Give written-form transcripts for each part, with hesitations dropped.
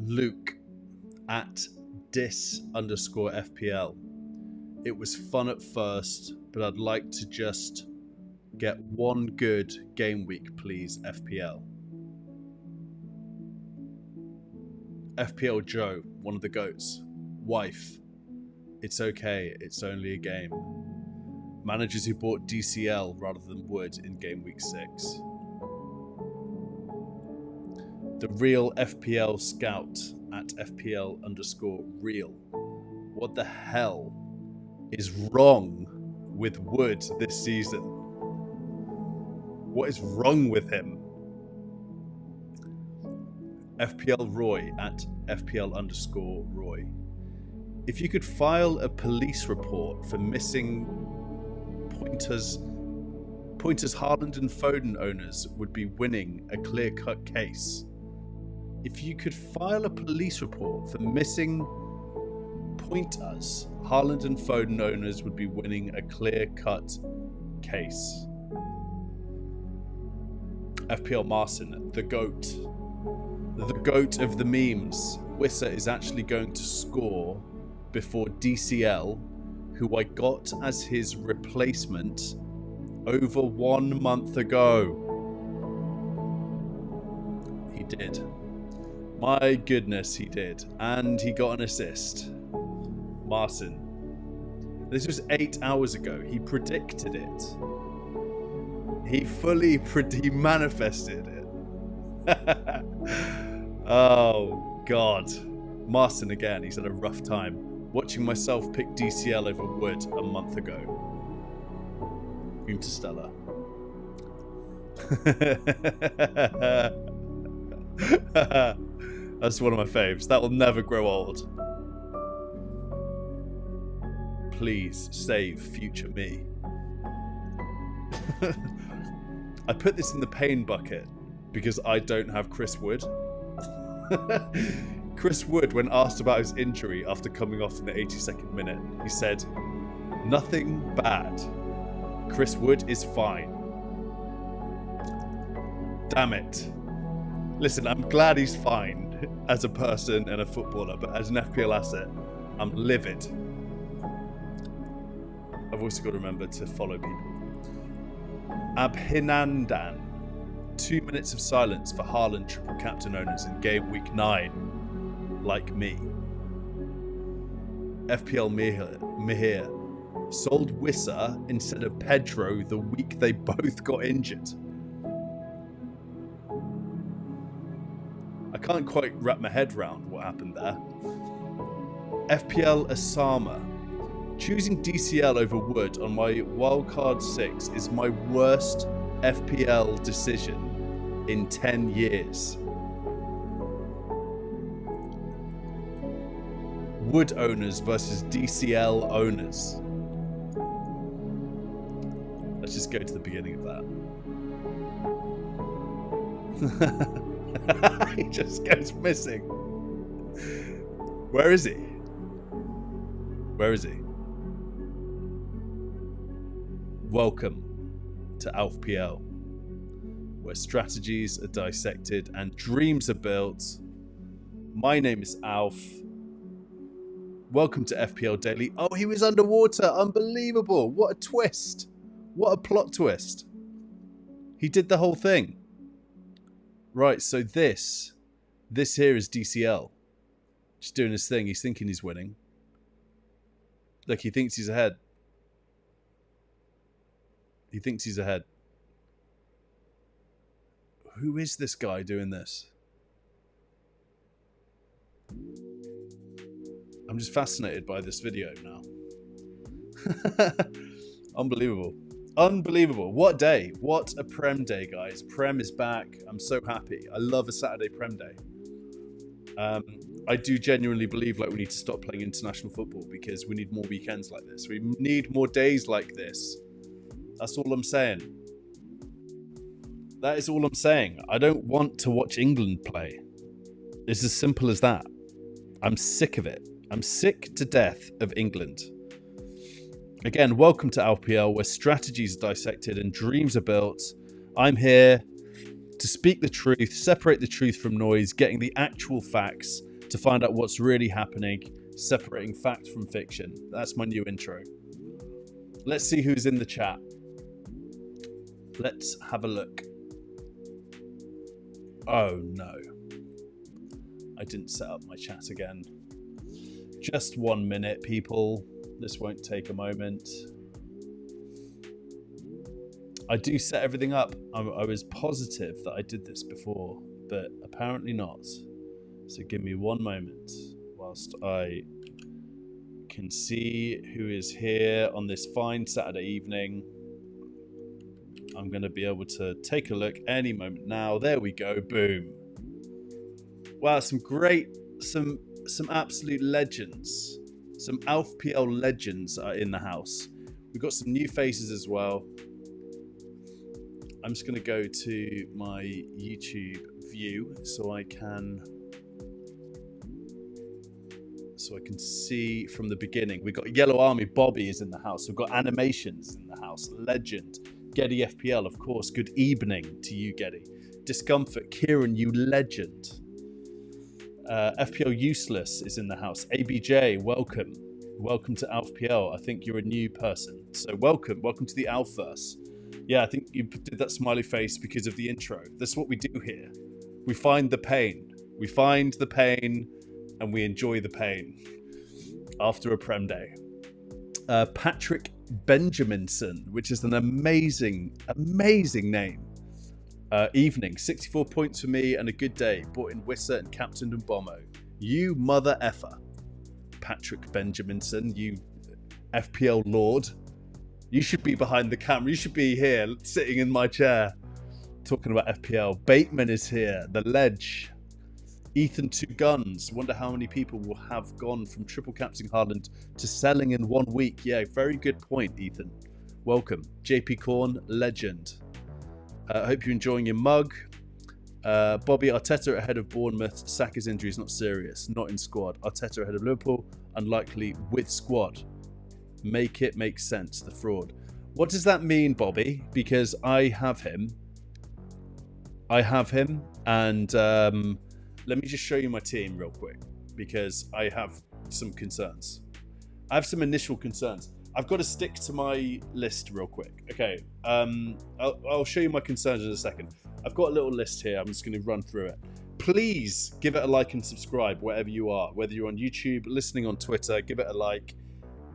Luke at dis_FPL. It was fun at first, but I'd like to just get one good game week, please, FPL. FPL Joe, one of the goats. Wife, it's okay, it's only a game. Managers who bought DCL rather than Wood in game week 6. The real FPL scout at FPL_real. What the hell is wrong with Wood this season? What is wrong with him? FPL Roy at FPL_Roy. If you could file a police report for missing pointers Haaland and Foden owners would be winning a clear-cut case. If you could file a police report for missing pointers Haaland and Foden owners would be winning a clear-cut case. FPL Marcin, the GOAT. The GOAT of the memes. Wissa is actually going to score before DCL, who I got as his replacement over 1 month ago. He did. My goodness, he did. And he got an assist. Martin. This was 8 hours ago. He predicted it. He manifested it. Oh, God. Martin again. He's had a rough time. Watching myself pick DCL over Wood a month ago. Interstellar. That's one of my faves. That will never grow old. Please save future me. I put this in the pain bucket because I don't have Chris Wood. Chris Wood, when asked about his injury after coming off in the 82nd minute, he said, "Nothing bad. Chris Wood is fine." Damn it. Listen, I'm glad he's fine as a person and a footballer, but as an FPL asset, I'm livid. I've also got to remember to follow people. Abhinandan. 2 minutes of silence for Haaland triple captain owners in game week 9. Like me. FPL Mihir. Sold Wissa instead of Pedro the week they both got injured. I can't quite wrap my head around what happened there. FPL Asama. Choosing DCL over Wood on my wildcard 6 is my worst FPL decision in 10 years. Wood owners versus DCL owners. Let's just go to the beginning of that. He just goes missing. Where is he? Where is he? Welcome to AlfPL, where strategies are dissected and dreams are built. My name is Alf. Welcome to FPL Daily. Oh, he was underwater. Unbelievable. What a twist. What a plot twist. He did the whole thing. Right, so this here is DCL. Just doing his thing. He's thinking he's winning. Look, he thinks he's ahead. He thinks he's ahead. Who is this guy doing this? I'm just fascinated by this video now. Unbelievable. Unbelievable. What day. What a Prem day, guys. Prem is back. I'm so happy. I love a Saturday Prem day. I do genuinely believe like we need to stop playing international football because we need more weekends like this. We need more days like this. That's all I'm saying. That is all I'm saying. I don't want to watch England play. It's as simple as that. I'm sick of it. I'm sick to death of England. Again, welcome to AlfPL, where strategies are dissected and dreams are built. I'm here to speak the truth, separate the truth from noise, getting the actual facts, to find out what's really happening, separating fact from fiction. That's my new intro. Let's see who's in the chat. Let's have a look. Oh no. I didn't set up my chat again. Just 1 minute, people. This won't take a moment. I do set everything up. I was positive that I did this before, but apparently not. So give me 1 moment whilst I can see who is here on this fine Saturday evening. I'm going to be able to take a look any moment now. There we go. Boom. Wow, some absolute legends. Some ALFPL legends are in the house. We've got some new faces as well. I'm just going to go to my YouTube view so I can see from the beginning. We've got Yellow Army. Bobby is in the house. We've got Animations in the house. Legend. Getty FPL, of course. Good evening to you, Getty. Discomfort. Kieran, you legend. FPL Useless is in the house. ABJ, welcome. Welcome to ALFPL. I think you're a new person. So welcome. Welcome to the Alphaverse. Yeah, I think you did that smiley face because of the intro. That's what we do here. We find the pain. We find the pain and we enjoy the pain after a Prem day. Patrick Benjaminson, which is an amazing name. Evening, 64 points for me and a good day. Bought in Wisser and captained and Bombo. You mother effer. Patrick Benjaminson, you FPL lord. You should be behind the camera. You should be here, sitting in my chair, talking about FPL. Bateman is here, the ledge. Ethan Two Guns. Wonder how many people will have gone from triple captaining Haaland to selling in 1 week. Yeah, very good point, Ethan. Welcome. JP Corn, legend. I hope you're enjoying your mug. Bobby, Arteta ahead of Bournemouth. Saka's injury is not serious. Not in squad. Arteta ahead of Liverpool. Unlikely with squad. Make it make sense. The fraud. What does that mean, Bobby? Because I have him. And let me just show you my team real quick. Because I have some concerns. I have some initial concerns. I've got to stick to my list real quick. Okay, I'll show you my concerns in a second. I've got a little list here. I'm just going to run through it. Please give it a like and subscribe wherever you are. Whether you're on YouTube, listening on Twitter, give it a like,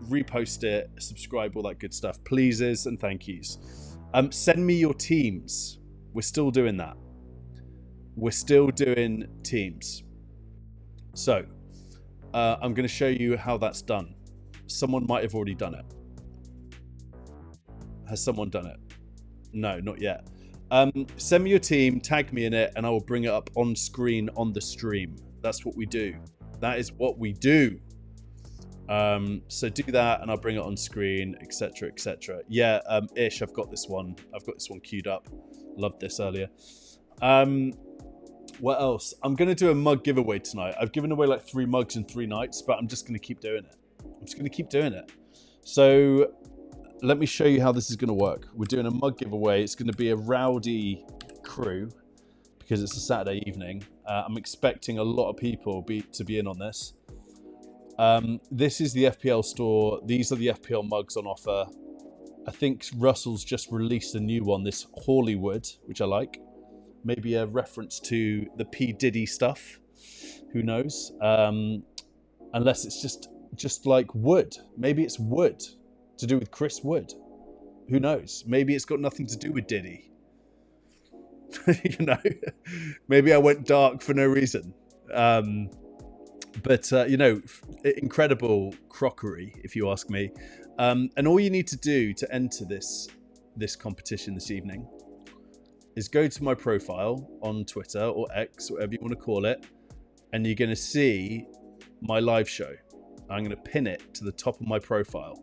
repost it, subscribe, all that good stuff. Pleases and thank yous. Send me your teams. We're still doing that. We're still doing teams. So, I'm going to show you how that's done. Someone might have already done it. Has someone done it? No, not yet. Send me your team, tag me in it, and I will bring it up on screen on the stream. That's what we do. That is what we do. So do that, and I'll bring it on screen, etc., etc. Yeah, Ish, I've got this one. I've got this one queued up. Loved this earlier. What else? I'm going to do a mug giveaway tonight. I've given away like 3 mugs in 3 nights, but I'm just going to keep doing it. So let me show you how this is going to work. We're doing a mug giveaway. It's going to be a rowdy crew because it's a Saturday evening. I'm expecting a lot of people to be in on this. This is the FPL store. These are the FPL mugs on offer. I think Russell's just released a new one, this Hollywood, which I like. Maybe a reference to the P. Diddy stuff. Who knows? Unless it's just like wood. Maybe it's wood to do with Chris Wood. Who knows? Maybe it's got nothing to do with Diddy. You know, maybe I went dark for no reason. But you know, incredible crockery, if you ask me. And all you need to do to enter this competition this evening is go to my profile on Twitter or X, whatever you want to call it, and you're going to see my live show. I'm going to pin it to the top of my profile.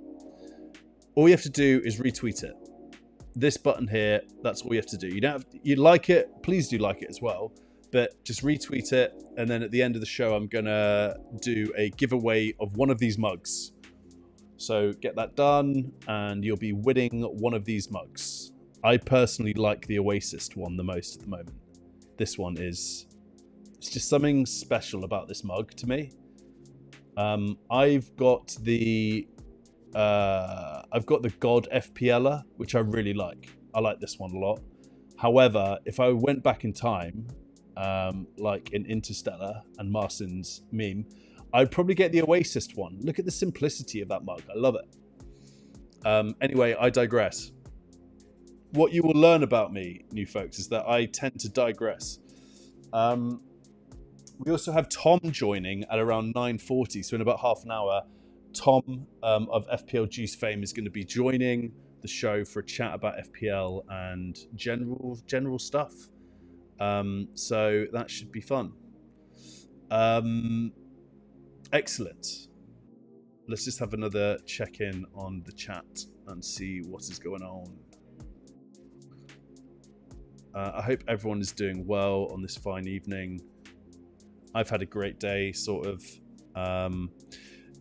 All you have to do is retweet it. This button here, that's all you have to do. You don't have you like it, please do like it as well, but just retweet it, and then at the end of the show I'm going to do a giveaway of one of these mugs. So get that done and you'll be winning one of these mugs. I personally like the Oasis one the most at the moment. This one is It's just something special about this mug to me. I've got the God FPLer, which I really like. I like this one a lot. However, if I went back in time, like in Interstellar and Marcin's meme, I'd probably get the Oasis one. Look at the simplicity of that mug. I love it. Anyway, I digress. What you will learn about me, new folks, is that I tend to digress. We also have Tom joining at around 9:40, so in about half an hour, Tom of FPL Juice fame is going to be joining the show for a chat about FPL and general stuff. So that should be fun. Excellent. Let's just have another check-in on the chat and see what is going on. I hope everyone is doing well on this fine evening. I've had a great day, sort of.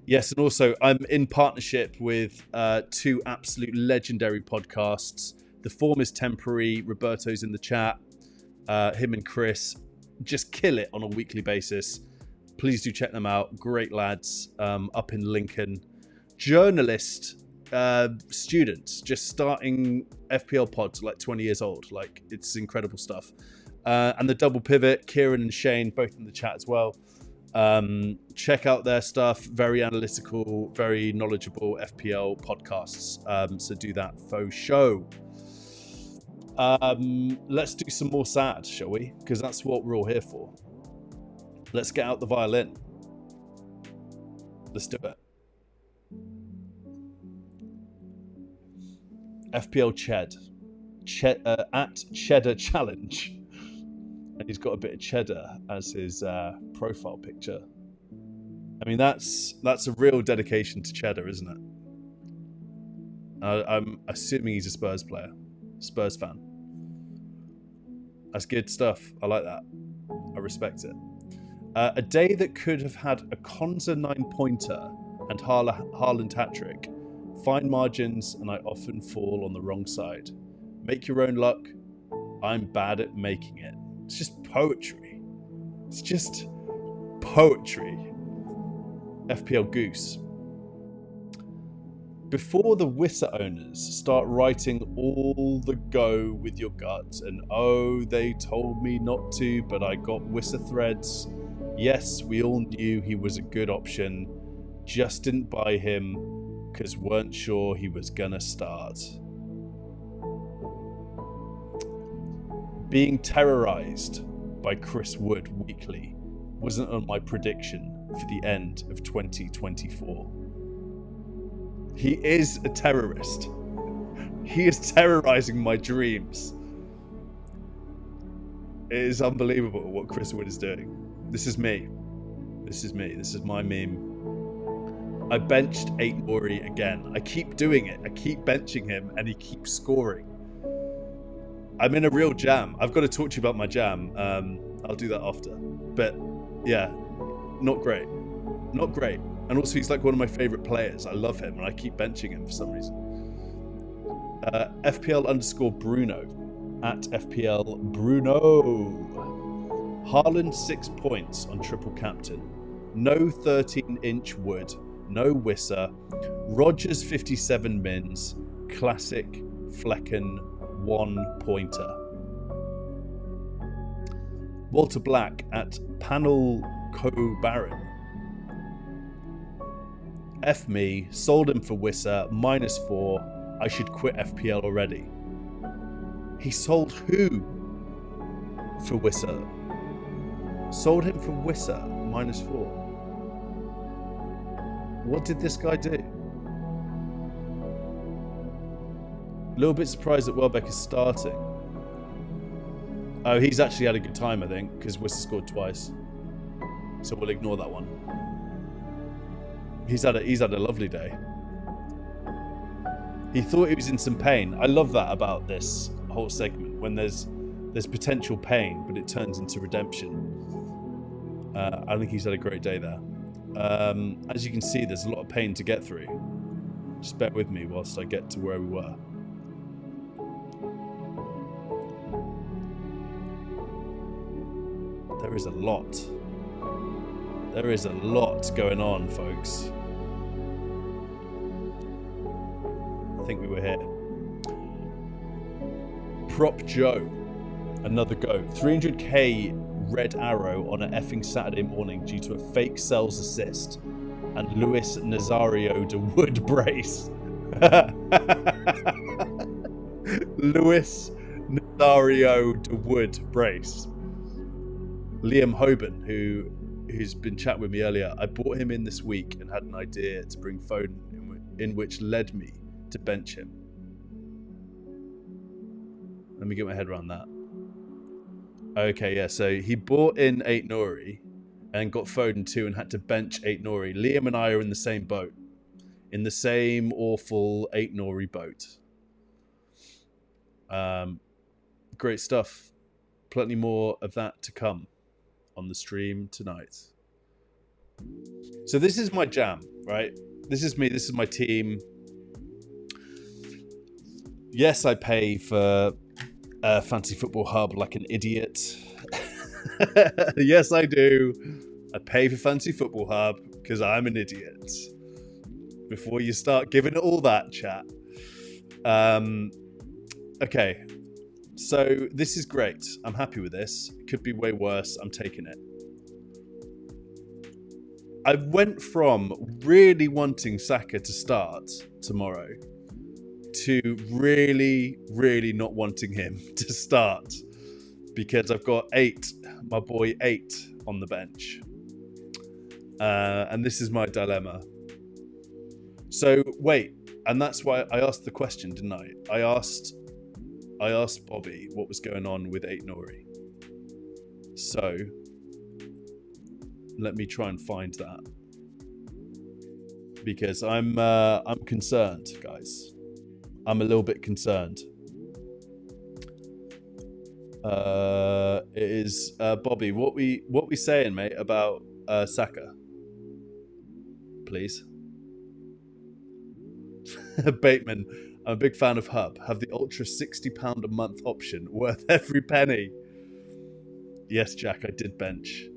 Yes, and also I'm in partnership with two absolute legendary podcasts. The form is temporary. Roberto's in the chat. Him and Chris just kill it on a weekly basis. Please do check them out. Great lads up in Lincoln. Journalist students just starting FPL pods like 20 years old. Like, it's incredible stuff. And the double pivot, Kieran and Shane, both in the chat as well. Check out their stuff. Very analytical, very knowledgeable FPL podcasts. So do that faux show. Let's do some more sad, shall we? Because that's what we're all here for. Let's get out the violin. Let's do it. FPL at Cheddar Challenge. And he's got a bit of cheddar as his profile picture. I mean, that's a real dedication to cheddar, isn't it? I'm assuming he's a Spurs player, Spurs fan. That's good stuff. I like that. I respect it. A day that could have had a Konza 9-pointer and Haaland hat-trick. Fine margins, and I often fall on the wrong side. Make your own luck. I'm bad at making it. It's just poetry. It's just poetry. FPL Goose. Before the Wissa owners start writing all the go with your gut and oh, they told me not to, but I got Wissa threads. Yes, we all knew he was a good option. Just didn't buy him because weren't sure he was gonna start. Being terrorized by Chris Wood weekly wasn't on my prediction for the end of 2024. He is a terrorist. He is terrorizing my dreams. It is unbelievable what Chris Wood is doing. This is me. This is me. This is my meme. I benched 8 Nori again. I keep doing it. I keep benching him and he keeps scoring. I'm in a real jam. I've got to talk to you about my jam. I'll do that after. But yeah, not great. Not great. And also he's like one of my favorite players. I love him and I keep benching him for some reason. FPL_Bruno at FPL Bruno. Haaland 6 points on triple captain. No 13-inch Wood. No Wissa. Rodgers 57 mins. Classic Flecken 1-pointer. Walter Black at Panel Co-Baron. F me, sold him for Wissa, -4. I should quit FPL already. He sold who for Wissa? Sold him for Wissa, -4. What did this guy do? A little bit surprised that Welbeck is starting. Oh, he's actually had a good time, I think, because Wissa scored twice. So we'll ignore that one. He's had a lovely day. He thought he was in some pain. I love that about this whole segment, when there's potential pain, but it turns into redemption. I think he's had a great day there. As you can see, there's a lot of pain to get through. Just bear with me whilst I get to where we were. There is a lot. There is a lot going on, folks. I think we were here. Prop Joe. Another go. 300k red arrow on an effing Saturday morning due to a fake Sells assist and Luis Nazario de Wood brace. Luis Nazario de Wood brace. Liam Hoban, who's been chatting with me earlier, I brought him in this week and had an idea to bring Foden in which led me to bench him. Let me get my head around that. Okay, yeah, so he bought in Aït-Nouri and got Foden too and had to bench Aït-Nouri. Liam and I are in the same boat. In the same awful Aït-Nouri boat. Great stuff. Plenty more of that to come on the stream tonight. So this is my jam, right? This is me, this is my team. Yes, I pay for Fantasy Football Hub like an idiot. Yes, I do. I pay for Fantasy Football Hub because I'm an idiot. Before you start giving it all that chat. Okay. So this is great. I'm happy with this. It could be way worse. I'm taking it. I went from really wanting Saka to start tomorrow to really, really not wanting him to start because I've got my boy 8 on the bench. And this is my dilemma. So wait, and that's why I asked the question, didn't I? I asked Bobby what was going on with Aït-Nouri. So let me try and find that because I'm concerned, guys. I'm a little bit concerned. It is Bobby. What we saying, mate, about Saka? Please. Bateman, I'm a big fan of Hub. Have the ultra £60 a month option, worth every penny. Yes, Jack, I did bench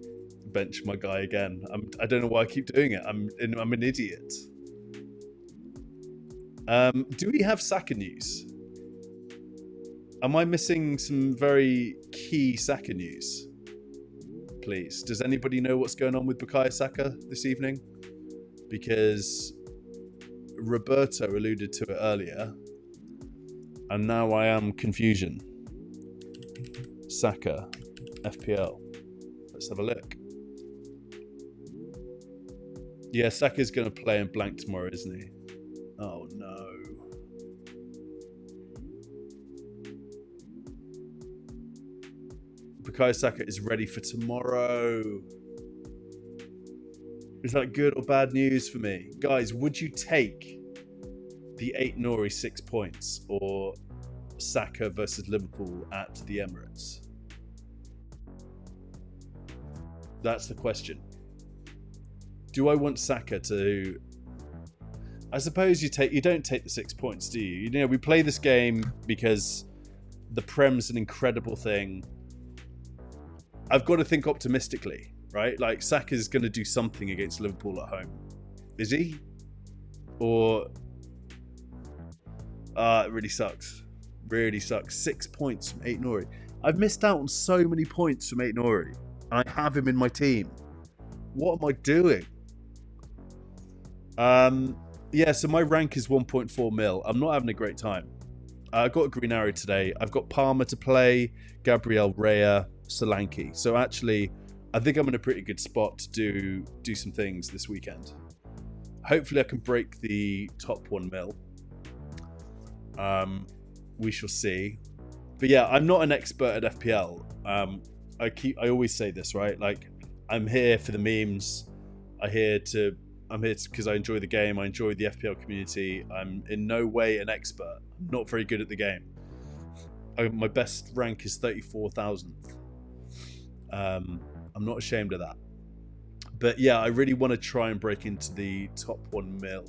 my guy again. I don't know why I keep doing it. I'm an idiot. Do we have Saka news? Am I missing some very key Saka news? Please, does anybody know what's going on with Bukayo Saka this evening? Because Roberto alluded to it earlier, and now I am confusion. Saka, FPL. Let's have a look. Yeah, Saka's going to play in blank tomorrow, isn't he? Oh no. Bukayo Saka is ready for tomorrow. Is that good or bad news for me? Guys, would you take the Aït-Nouri 6 points or Saka versus Liverpool at the Emirates? That's the question. Do I want Saka to... I suppose you don't take the 6 points, do you? You know, we play this game because the Prem's an incredible thing. I've got to think optimistically, right? Like, Saka's going to do something against Liverpool at home. Is he? Or... it really sucks. Really sucks. 6 points from Aït-Nouri. I've missed out on so many points from Aït-Nouri. And I have him in my team. What am I doing? Yeah, so my rank is 1.4 mil. I'm not having a great time. I got a green arrow today. I've got Palmer to play, Gabriel Raya, Solanke. So actually, I think I'm in a pretty good spot to do some things this weekend. Hopefully I can break the top 1 mil. We shall see. But yeah, I'm not an expert at FPL. I always say this, right? Like, I'm here for the memes. I'm here because I enjoy the game. I enjoy the FPL community. I'm in no way an expert. I'm not very good at the game. My best rank is 34,000th. I'm not ashamed of that. But yeah, I really want to try and break into the top 1 mil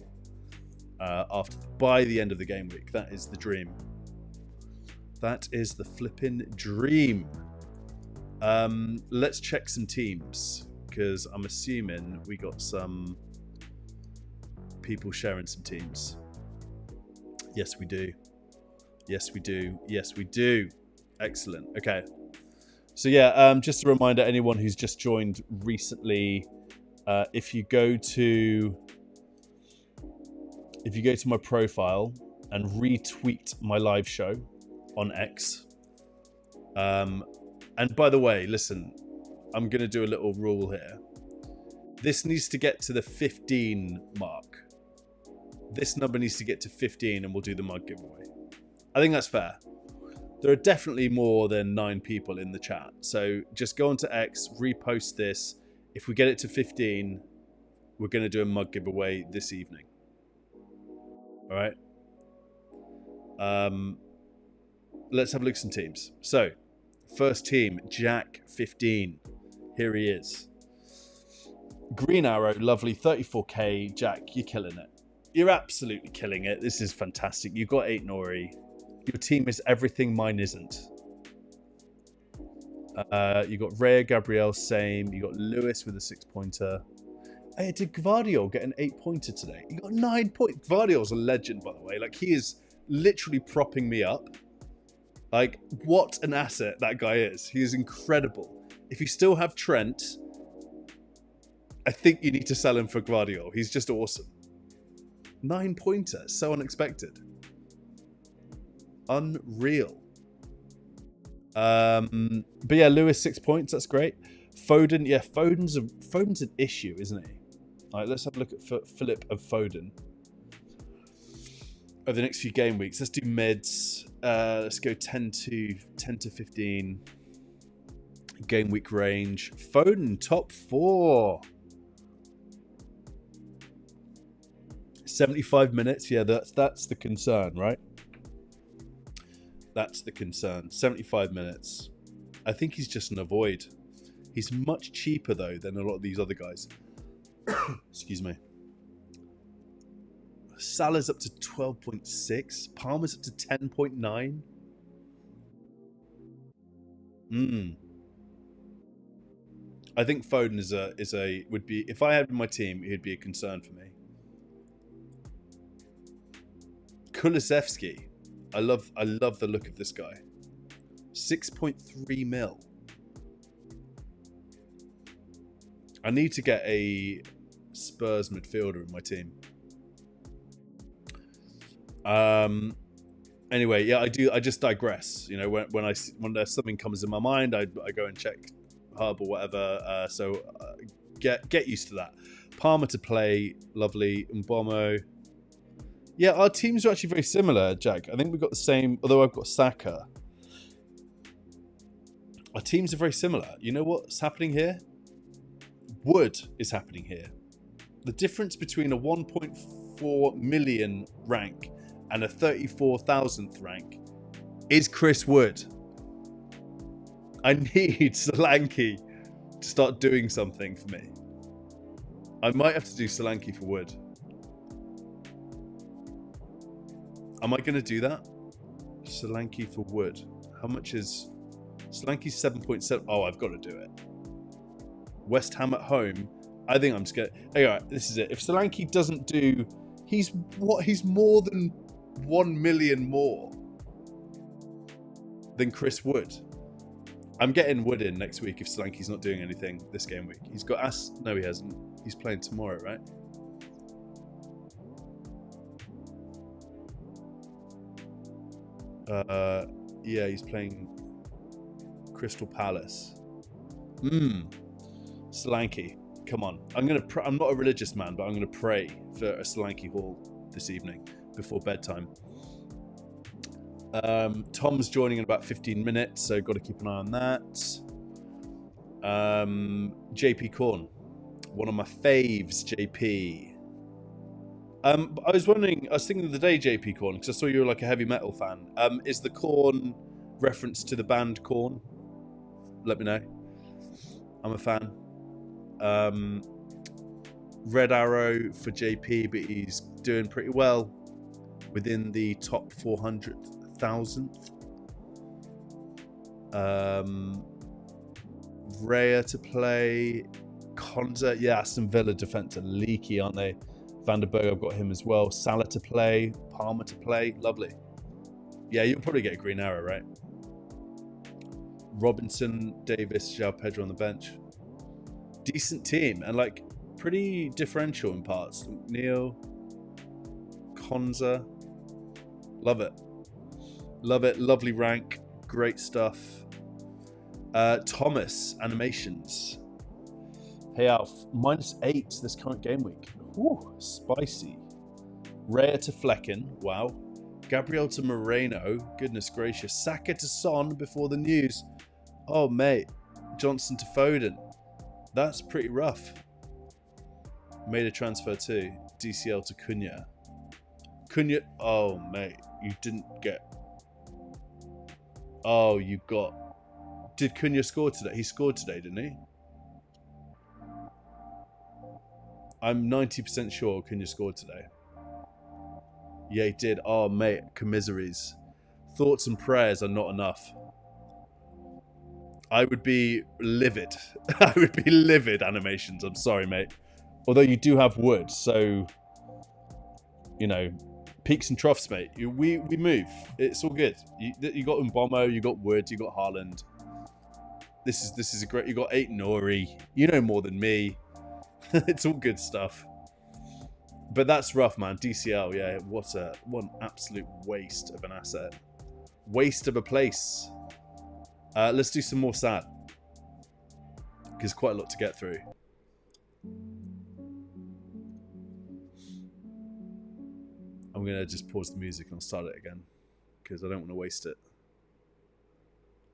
by the end of the game week. That is the dream. That is the flipping dream. Let's check some teams, because I'm assuming we got some people sharing some teams. Yes, we do. Yes, we do. Yes, we do. Excellent. Okay. So yeah, just a reminder, anyone who's just joined recently, if you go to my profile and retweet my live show on X, and by the way, listen, I'm going to do a little rule here. This needs to get to the 15 mark. This number needs to get to 15 and we'll do the mug giveaway. I think that's fair. There are definitely more than 9 people in the chat. So just go onto X, repost this. If we get it to 15, we're going to do a mug giveaway this evening. All right. Let's have a look at some teams. So, first team, Jack 15. Here he is. Green Arrow, lovely, 34k. Jack, you're killing it. You're absolutely killing it. This is fantastic. You got 8 Nori. Your team is everything mine isn't. You got Rhea, Gabrielle, same. You got Lewis with a 6-pointer. Hey, did Gvardiol get an 8-pointer today? He got 9 points. Gvardiol's a legend, by the way. Like, he is literally propping me up. Like, what an asset that guy is. He is incredible. If you still have Trent, I think you need to sell him for Gvardiol. He's just awesome. 9-pointer. So unexpected. Unreal. But yeah, Lewis 6 points. That's great. Foden, yeah, Foden's an issue, isn't he? All right, let's have a look at Philip and Foden over the next few game weeks. Let's do mids. Let's go 10 to 15 game week range. Foden top 4. 75 minutes. Yeah, that's the concern, right? That's the concern. 75 minutes. I think he's just an avoid. He's much cheaper, though, than a lot of these other guys. Excuse me. Salah's up to 12.6. Palmer's up to 10.9. I think Foden would be, if I had my team, he'd be a concern for me. Kulusevski. I love the look of this guy. 6.3 mil. I need to get a Spurs midfielder in my team. Anyway, yeah, I do. I just digress. You know, when there's something comes in my mind, I go and check Hub or whatever. So get used to that. Palmer to play, lovely. Mbomo. Yeah, our teams are actually very similar, Jack. I think we've got the same. Although I've got Saka. Our teams are very similar. You know what's happening here? Wood is happening here. The difference between a 1.4 million rank and a 34,000th rank is Chris Wood. I need Solanke to start doing something for me. I might have to do Solanke for Wood. Am I going to do that? Solanke for Wood. How much is... Solanke's 7.7. Oh, I've got to do it. West Ham at home. I think I'm scared. Hey, all right, this is it. If Solanke doesn't do... He's more than 1 million more than Chris Wood. I'm getting Wood in next week if Solanke's not doing anything this game week. He's got... No, he hasn't. He's playing tomorrow, right? Yeah, he's playing Crystal Palace. Solanke, come on. I'm not a religious man, but I'm gonna pray for a Solanke haul this evening before bedtime. Tom's joining in about 15 minutes, so got to keep an eye on that. JP Corn, one of my faves, JP. I was thinking of the day, JP Corn, because I saw you were like a heavy metal fan. Is the Corn reference to the band Corn? Let me know. I'm a fan. Red Arrow for JP, but he's doing pretty well within the top 400,000th. Raya to play. Konza, yeah, Aston Villa defence are leaky, aren't they? Van der Berg, I've got him as well. Salah to play. Palmer to play. Lovely. Yeah, you'll probably get a green arrow, right? Robinson, Davis, João Pedro on the bench. Decent team and like pretty differential in parts. Neil, Konza. Love it. Love it. Lovely rank. Great stuff. Thomas, animations. Hey Alf, -8 this current game week. Ooh, spicy. Raya to Flecken. Wow. Gabriel to Moreno. Goodness gracious. Saka to Son before the news. Oh, mate. Johnson to Foden. That's pretty rough. Made a transfer too. DCL to Cunha. Cunha. Oh, mate. You didn't get. Oh, you got. Did Cunha score today? He scored today, didn't he? I'm 90% sure Cunha scored today. Yeah, he did. Oh, mate. Commiseries. Thoughts and prayers are not enough. I would be livid. I would be livid, animations. I'm sorry, mate. Although you do have wood, so, you know, peaks and troughs, mate. We move. It's all good. You got Mbomo, you got Wood, you got Haaland. This is a great. You got Nori. You know more than me. It's all good stuff. But that's rough, man. DCL, yeah. What an absolute waste of an asset. Waste of a place. Let's do some more sad. Because quite a lot to get through. I'm going to just pause the music and I'll start it again. Because I don't want to waste it.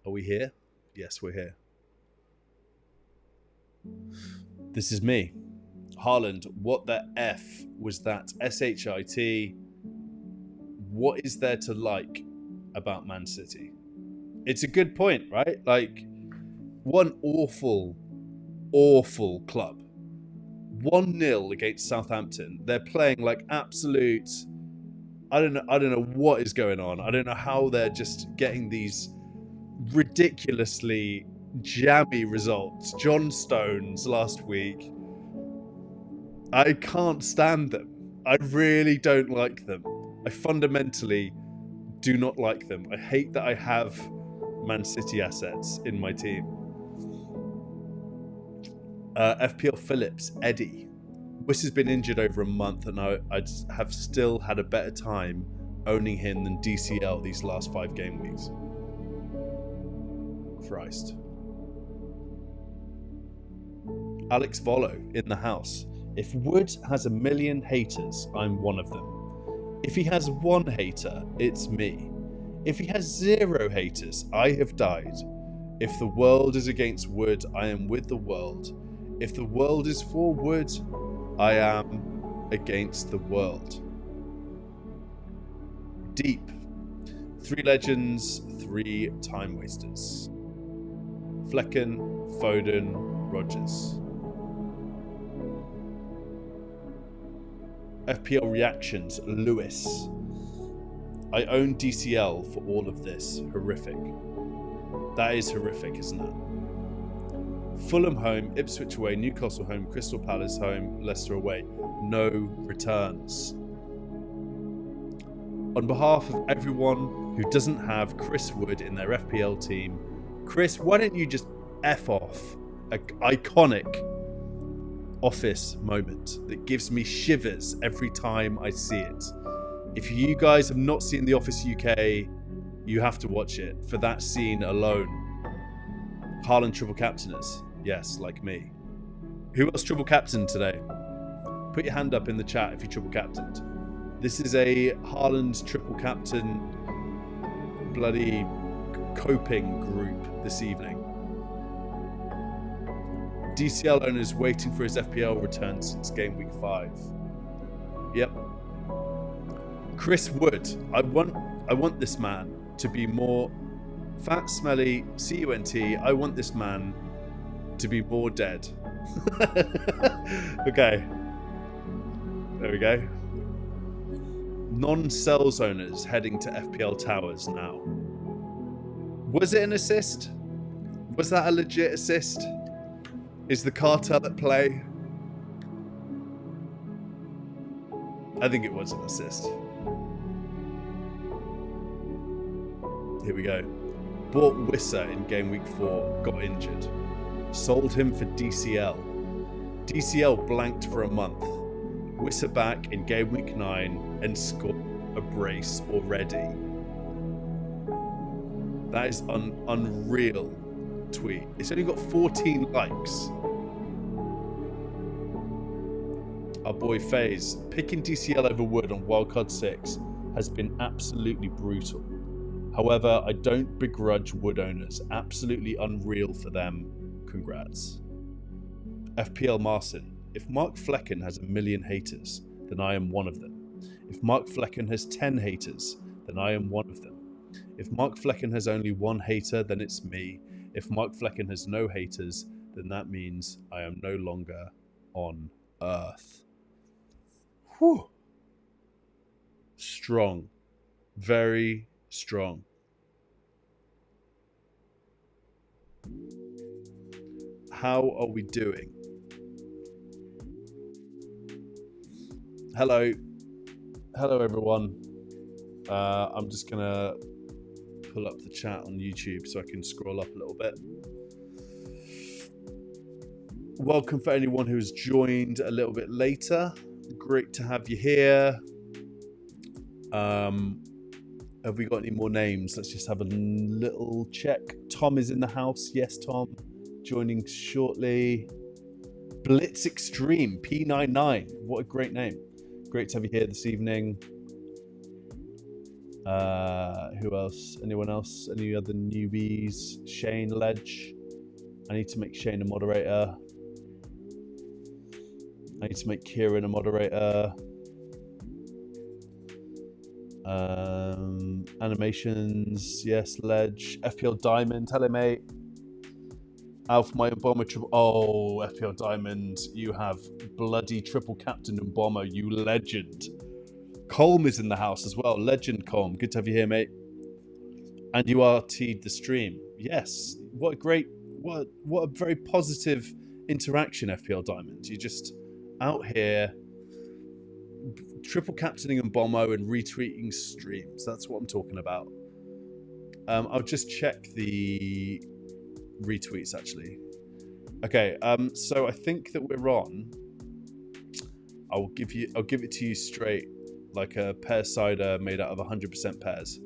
Are we here? Yes, we're here. This is me. Haaland, what the F was that? SHIT. What is there to like about Man City? It's a good point, right? Like, one awful, awful club. 1-0 against Southampton. They're playing like absolute... I don't know what is going on. I don't know how they're just getting these ridiculously jammy results. John Stones last week. I can't stand them. I really don't like them. I fundamentally do not like them. I hate that I have Man City assets in my team. FPL Phillips, Eddie. Wiss has been injured over a month and I have still had a better time owning him than DCL these last 5 game weeks. Christ. Alex Volo in the house. If Wood has 1 million haters, I'm one of them. If he has 1 hater, it's me. If he has 0 haters, I have died. If the world is against Wood, I am with the world. If the world is for Wood, I am against the world. Deep. 3 legends, 3 time wasters. Flecken, Foden, Rodgers. FPL reactions, Lewis. I own DCL for all of this. Horrific. That is horrific, isn't it? Fulham home, Ipswich away, Newcastle home, Crystal Palace home, Leicester away. No returns. On behalf of everyone who doesn't have Chris Wood in their FPL team, Chris, why don't you just F off? An iconic office moment that gives me shivers every time I see it. If you guys have not seen The Office UK, you have to watch it for that scene alone. Haaland triple captainers. Yes, like me. Who else triple captained today? Put your hand up in the chat if you triple captained. This is a Haaland triple captain bloody coping group this evening. DCL owners waiting for his FPL return since game week 5. Yep. Chris Wood. I want this man to be more fat, smelly, CUNT. I want this man to be more dead. Okay. There we go. Non-cells owners heading to FPL Towers now. Was it an assist? Was that a legit assist? Is the cartel at play? I think it was an assist. Here we go. Bought Wissa in game week 4, got injured. Sold him for DCL. DCL blanked for a month. Wissa back in game week 9 and scored a brace already. That is unreal tweet. It's only got 14 likes. Our boy FaZe, picking DCL over Wood on Wildcard 6 has been absolutely brutal. However, I don't begrudge Wood owners. Absolutely unreal for them. Congrats. FPL Marcin, if Mark Flecken has 1 million haters, then I am one of them. If Mark Flecken has 10 haters, then I am one of them. If Mark Flecken has only 1 hater, then it's me. If Mark Flecken has no haters, then that means I am no longer on Earth. Whew. Strong. Very strong. How are we doing? Hello. Hello, everyone. I'm just going to pull up the chat on YouTube so I can scroll up a little bit. Welcome for anyone who's joined a little bit later. Great to have you here. Have we got any more names? Let's just have a little check. Tom is in the house. Yes, Tom. Joining shortly. Blitz Extreme P99. What a great name. Great to have you here this evening. Who else? Anyone else? Any other newbies? Shane Ledge. I need to make Shane a moderator. I need to make Kieran a moderator. Animations, yes, Ledge. FPL Diamond, hello mate. Alf, my bomber triple. Oh, FPL Diamond, you have bloody triple captain and bomber, you legend. Colm is in the house as well. Legend Colm, good to have you here, mate. And you RT'd the stream. Yes, what a great, what a very positive interaction, FPL Diamond. You're just out here triple captaining and bombo and retweeting streams. That's what I'm talking about. I'll just check the retweets actually. Okay, so I think that we're on. I'll give it to you straight, like a pear cider made out of 100% pears.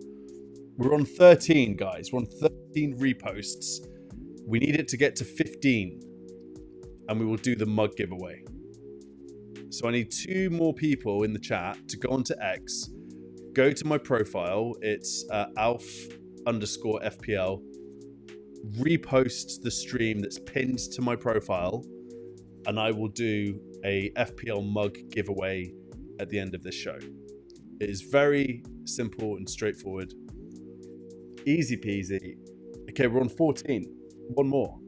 We're on 13, guys. We're on 13 reposts. We need it to get to 15, and we will do the mug giveaway. So I need 2 more people in the chat to go onto X, go to my profile. It's Alf_FPL. Repost the stream that's pinned to my profile, and I will do a FPL mug giveaway at the end of this show. It is very simple and straightforward. Easy peasy. Okay, we're on 14. One more.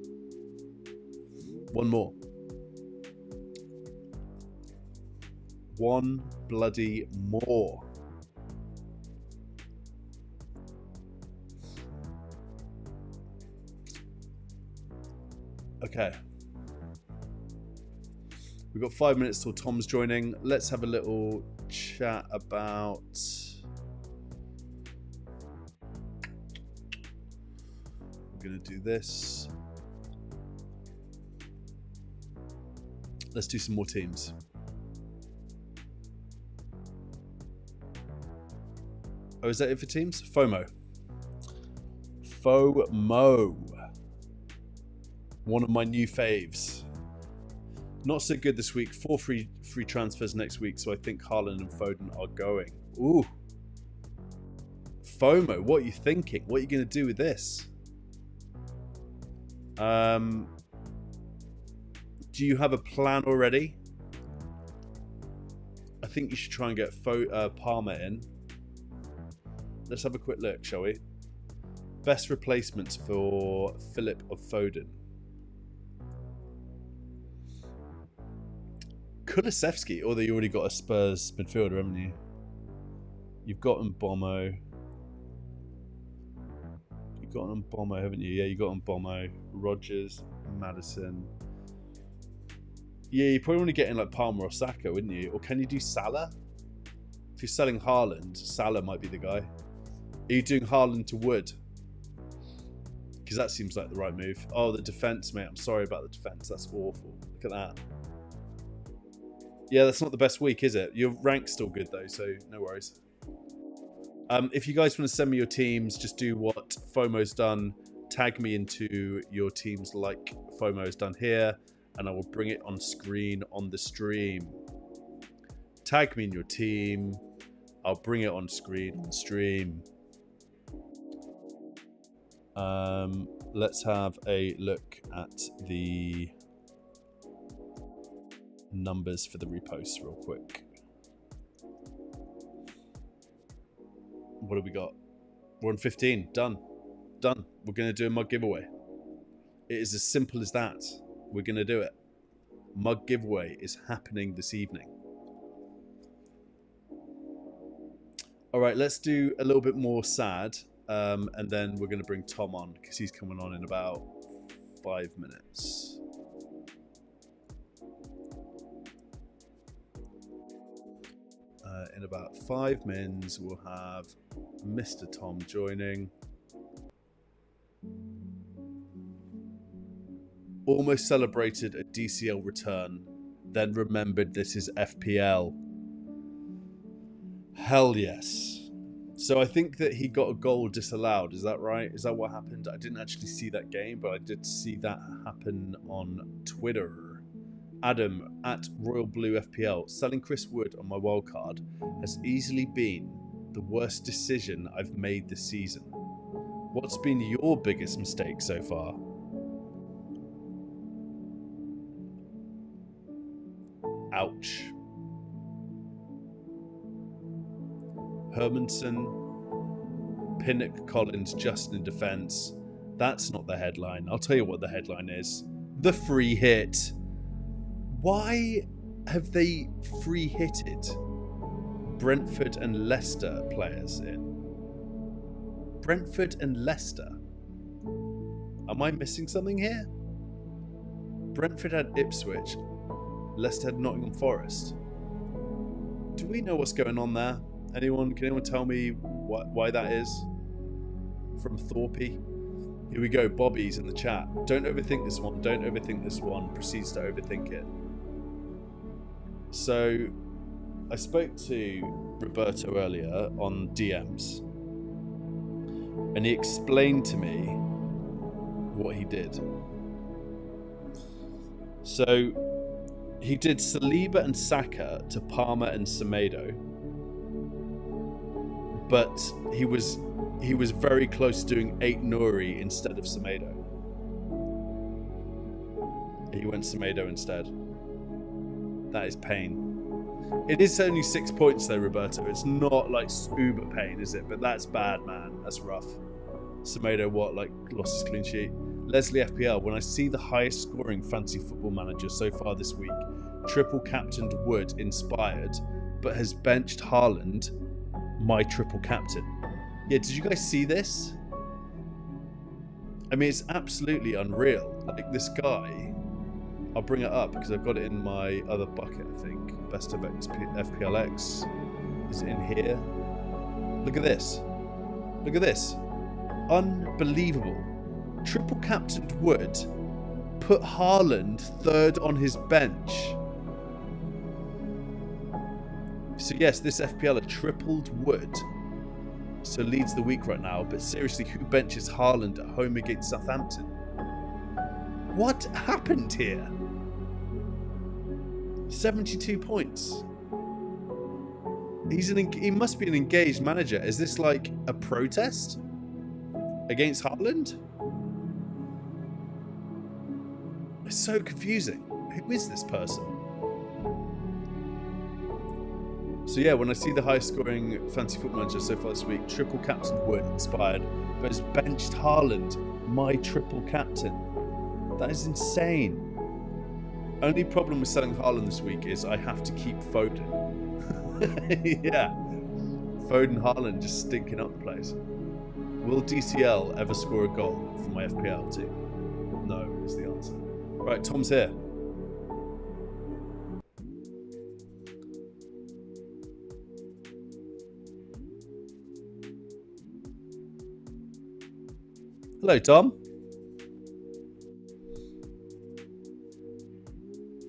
One bloody more. Okay. We've got 5 minutes till Tom's joining. Let's have a little chat about... We're going to do this. Let's do some more teams. Oh, is that it for teams? FOMO. One of my new faves. Not so good this week. 4 free transfers next week, so I think Haaland and Foden are going. Ooh. FOMO, what are you thinking? What are you going to do with this? Do you have a plan already? I think you should try and get Palmer in. Let's have a quick look, shall we? Best replacements for Philip of Foden. Kulusevski, although you already got a Spurs midfielder, haven't you? You've got Mbomo. You've got Mbomo, haven't you? Yeah, you got Mbomo. Rodgers, Maddison. Yeah, you probably want to get in like Palmer or Saka, wouldn't you? Or can you do Salah? If you're selling Haaland, Salah might be the guy. Are you doing Haaland to Wood? Because that seems like the right move. Oh, the defence, mate. I'm sorry about the defence. That's awful. Look at that. Yeah, that's not the best week, is it? Your rank's still good, though, so no worries. If you guys want to send me your teams, just do what FOMO's done. Tag me into your teams like FOMO's done here, and I will bring it on screen on the stream. Tag me in your team. I'll bring it on screen on the stream. Let's have a look at the numbers for the reposts real quick. What do we got? We're on 15. Done. We're going to do a mug giveaway. It is as simple as that. We're going to do it. Mug giveaway is happening this evening. All right, let's do a little bit more sad. And then we're going to bring Tom on because he's coming on in about 5 minutes. In about 5 minutes, we'll have Mr. Tom joining. Almost celebrated a DCL return, then remembered this is FPL. Hell yes. So I think that he got a goal disallowed. Is that right? Is that what happened? I didn't actually see that game, but I did see that happen on Twitter. Adam at Royal Blue FPL. Selling Chris Wood on my wildcard has easily been the worst decision I've made this season. What's been your biggest mistake so far? Ouch. Hermanson, Pinnock, Collins, Justin in defence. That's not the headline. I'll tell you what the headline is. The free hit. Why have they free hitted Brentford and Leicester players in? Brentford and Leicester. Am I missing something here? Brentford had Ipswich. Leicester had Nottingham Forest. Do we know what's going on there? Can anyone tell me why that is? From Thorpe. Here we go. Bobby's in the chat. Don't overthink this one. Don't overthink this one. Proceeds to overthink it. So, I spoke to Roberto earlier on DMs, and he explained to me what he did. So, he did Saliba and Saka to Palmer and Semedo, but he was very close to doing 8 Nouri instead of Semedo. He went Semedo instead. That is pain. It is only 6 points though, Roberto. It's not like uber pain, is it? But that's bad, man. That's rough. Semedo, lost his clean sheet? Leslie FPL, when I see the highest scoring fantasy football manager so far this week, triple captained Wood inspired, but has benched Haaland, my triple captain. Yeah, did you guys see this? I mean, it's absolutely unreal. Like, this guy... I'll bring it up because I've got it in my other bucket, I think. Best of FPLX is in here. Look at this. Look at this. Unbelievable. Triple captained Wood, put Haaland third on his bench. So yes, this FPL tripled Wood, so leads the week right now. But seriously, who benches Haaland at home against Southampton? What happened here? 72 points. He must be an engaged manager. Is this like a protest against Haaland? It's so confusing. Who is this person? So yeah, when I see the highest scoring fantasy football manager so far this week, triple captain Wood inspired, but has benched Haaland, my triple captain. That is insane. Only problem with selling Haaland this week is I have to keep Foden. Yeah. Foden, Haaland just stinking up the place. Will DCL ever score a goal for my FPL team? No, is the answer. Right, Tom's here. Hello, Tom.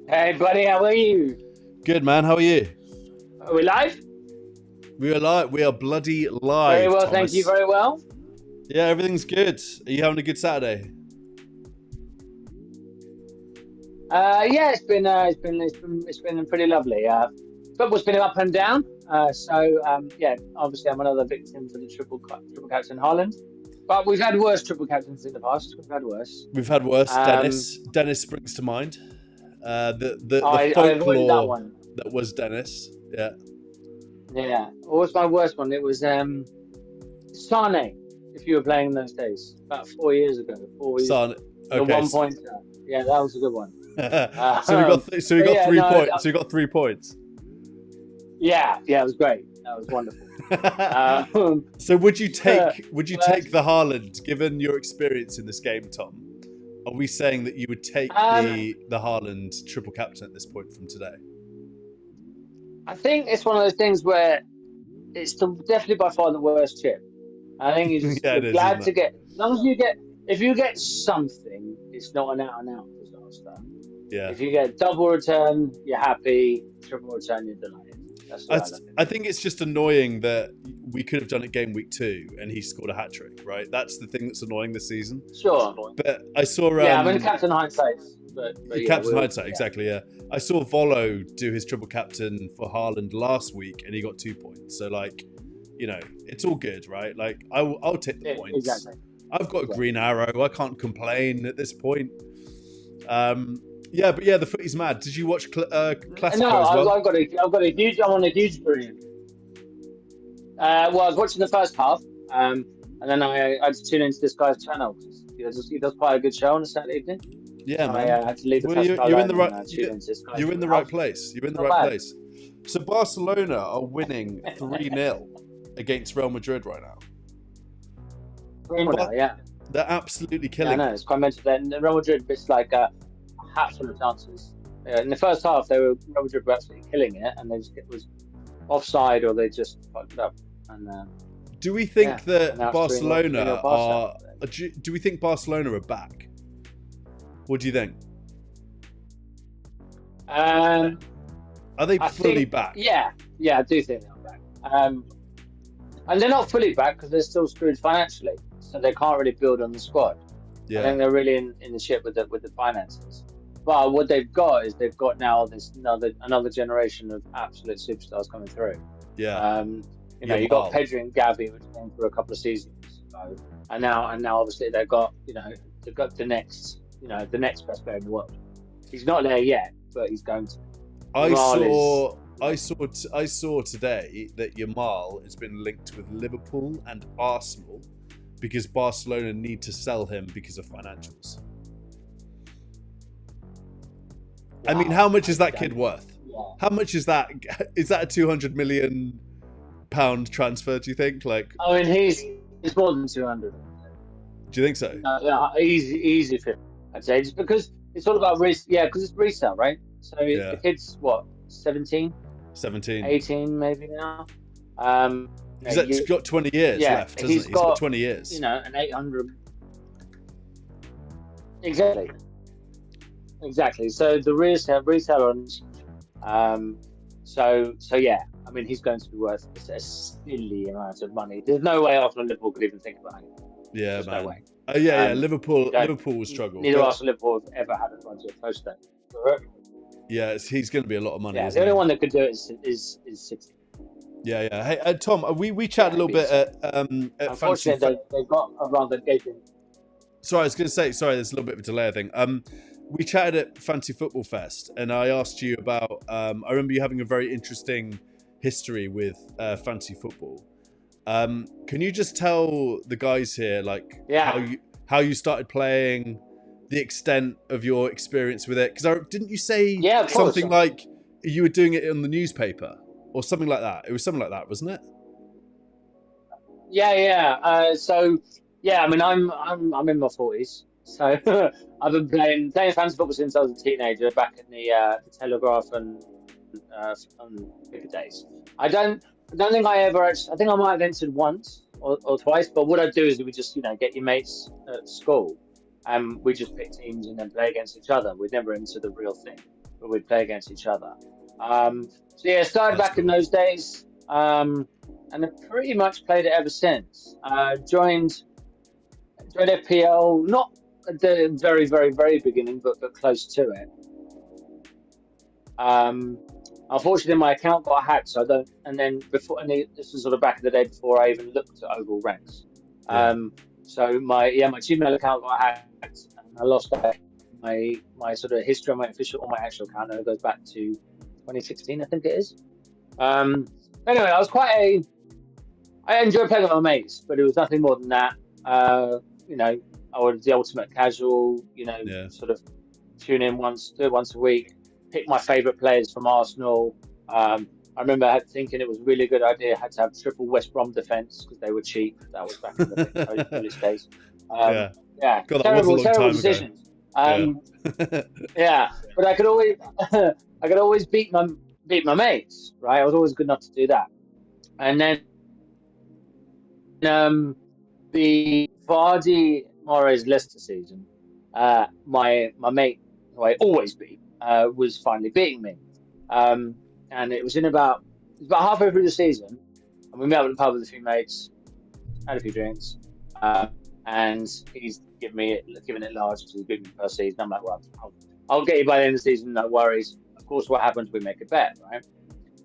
Hey, buddy, how are you? Good, man. How are you? Are we live? We are live. We are bloody live, Very well, Thomas. thank you. Very well. Yeah, everything's good. Are you having a good Saturday? Yeah, it's been pretty lovely. Football's been up and down. Yeah, obviously I'm another victim for the triple captain Haaland. But we've had worse triple captains in the past. We've had worse. We've had worse. Um, Dennis springs to mind. The I avoided that folklore one. that was Dennis. Yeah. Yeah. What was my worst one? It was Sane. If you were playing in those days, about 4 years ago. 4 years. Son. The Okay. 1 pointer. Yeah, that was a good one. So we got 3 points. So we got 3 points. Yeah, it was great. That was wonderful. So would you take the Haaland, given your experience in this game, Tom? Are we saying that you would take the Haaland triple captain at this point from today? I think it's one of those things where it's definitely by far the worst chip. I think you're glad to get, as long as if you get something, it's not an out and out disaster. Yeah. If you get double return, you're happy. Triple return, you're delighted. I think it's just annoying that we could have done it game week 2 and he scored a hat trick, right? That's the thing that's annoying this season. Sure. But I saw. Yeah, I mean, captain hindsight. Captain hindsight, exactly, yeah. I saw Volo do his triple captain for Haaland last week and he got 2 points. So, it's all good, right? Like, I'll take the points. Exactly. I've got a green arrow. I can't complain at this point. The footy's mad. Did you watch Classico as well? I'm on a huge brilliant. I was watching the first half, and then I had to tune into this guy's channel. He does quite a good show on a Saturday evening. Yeah, man. I had to leave the you're in the right. You're in the right place. You're in the right place. So Barcelona are winning 3-0 against Real Madrid right now. 3-0, yeah. They're absolutely killing. I know, it's quite mental. Then Real Madrid, it's like half full of chances. In the first half, Real Madrid were absolutely killing it, and it was offside or they just fucked it up. And do we think that Barcelona are? Do we think Barcelona are back? What do you think? Are they fully back? Yeah, I do think they're back. And they're not fully back because they're still screwed financially, so they can't really build on the squad. Yeah. I think they're really in the shit with the finances. But what they've got is they've got now this another generation of absolute superstars coming through. Yeah. You've got Pedri and Gavi, which came through a couple of seasons ago, and now obviously they've got the next best player in the world. He's not there yet, but he's going to. I saw today that Yamal has been linked with Liverpool and Arsenal because Barcelona need to sell him because of financials. Wow. I mean, how much is that kid worth? Yeah. How much is that? Is that a £200 million transfer? Do you think? I mean, he's more than 200. Do you think so? Easy for him, I'd say, just because it's all about because it's resale, right? So the kid's what, 17, 18 maybe now. He's got 20 years left, hasn't he? He's got 20 years. An 800. Exactly. So the resale on. So yeah. I mean, he's going to be worth a silly amount of money. There's no way Arsenal and Liverpool could even think about it. Yeah, There's man. No way. Liverpool will struggle. Neither Arsenal or Liverpool have ever had a budget close to that. Yeah, he's going to be a lot of money. Yeah, the only one that could do it is City. Yeah. Hey, Tom, we chatted a little bit at unfortunately, they've got a rather gaping. Sorry, I was going to say, there's a little bit of a delay, I think. We chatted at Fantasy Football Fest, and I asked you about. I remember you having a very interesting history with fantasy football. Can you just tell the guys here, how you started playing, the extent of your experience with it? Because didn't you say something like you were doing it on the newspaper or something like that? It was something like that, wasn't it? Yeah. I mean, I'm in my 40s, so I've been playing fantasy football since I was a teenager, back in the Telegraph and bigger days. I don't think I ever actually. I think I might have entered once or twice. But what I do is we just get your mates at school, and we just pick teams and then play against each other. We're never into the real thing, but we play against each other. So yeah, started That's back cool. in those days, and I've pretty much played it ever since. Joined FPL, not at the very, very, very beginning, but close to it. Unfortunately, my account got hacked, so I don't. And then this was sort of back in the day before I even looked at overall ranks. So my Gmail account got hacked, and I lost my sort of history on my actual account. And it goes back to 2016, I think it is. Anyway, I enjoyed playing with my mates, but it was nothing more than that. I was the ultimate casual. Sort of tune in do it once a week. Pick my favourite players from Arsenal. I remember thinking it was a really good idea. I had to have triple West Brom defence because they were cheap. That was back in the earliest days. God, terrible decisions. But I could always beat my mates. Right, I was always good enough to do that. And then the Vardy Mahrez Leicester season, my mate who I always beat was finally beating me, and it was about halfway through the season, and we met up in the pub with a few mates, had a few drinks, and he's giving it large because he's beating me per season. I'm like, well, I'll get you by the end of the season, no worries. Of course, what happens? We make a bet, right?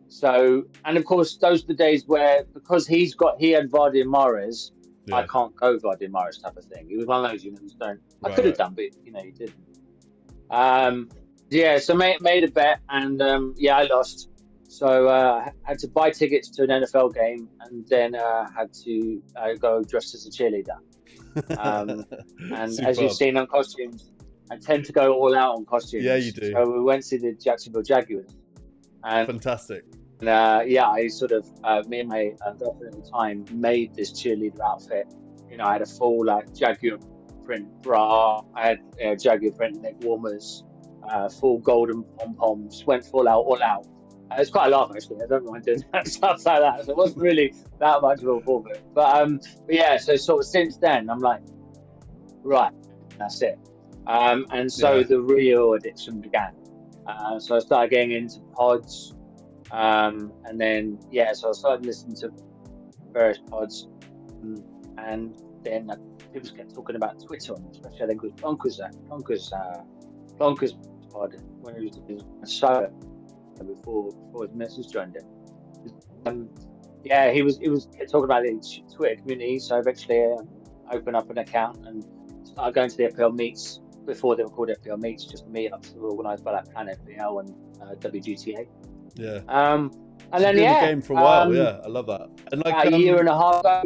So, and of course, those are the days where, because he had Vardy and Mahrez, I can't go Vardy and Mahrez type of thing. It was one of those, I could have done, but you didn't. So made a bet, and I lost. So I had to buy tickets to an NFL game, and then had to go dressed as a cheerleader. And as you've seen on costumes, I tend to go all out on costumes. Yeah, you do. So we went to the Jacksonville Jaguars. And, fantastic. And I sort of me and my girlfriend at the time made this cheerleader outfit. I had a full Jaguar print bra. I had Jaguar print neck warmers, full golden pom poms. Went all out. It's quite a laugh actually. I don't mind doing stuff like that. So it wasn't really that much of a ball bit. But yeah. So sort of since then, I'm like, right, that's it. And so the real addiction began. So I started getting into pods. And then so I started listening to various pods, and then people kept talking about Twitter, especially I think it was Bonkers pod when he was doing a show before his missus joined him. He was talking about the Twitter community, so I eventually opened up an account and started going to the FPL meets before they were called FPL meets, just meetups that were organised by Planet FPL and WGTA. Yeah. And then the game for a while. I love that. And a year and a half ago.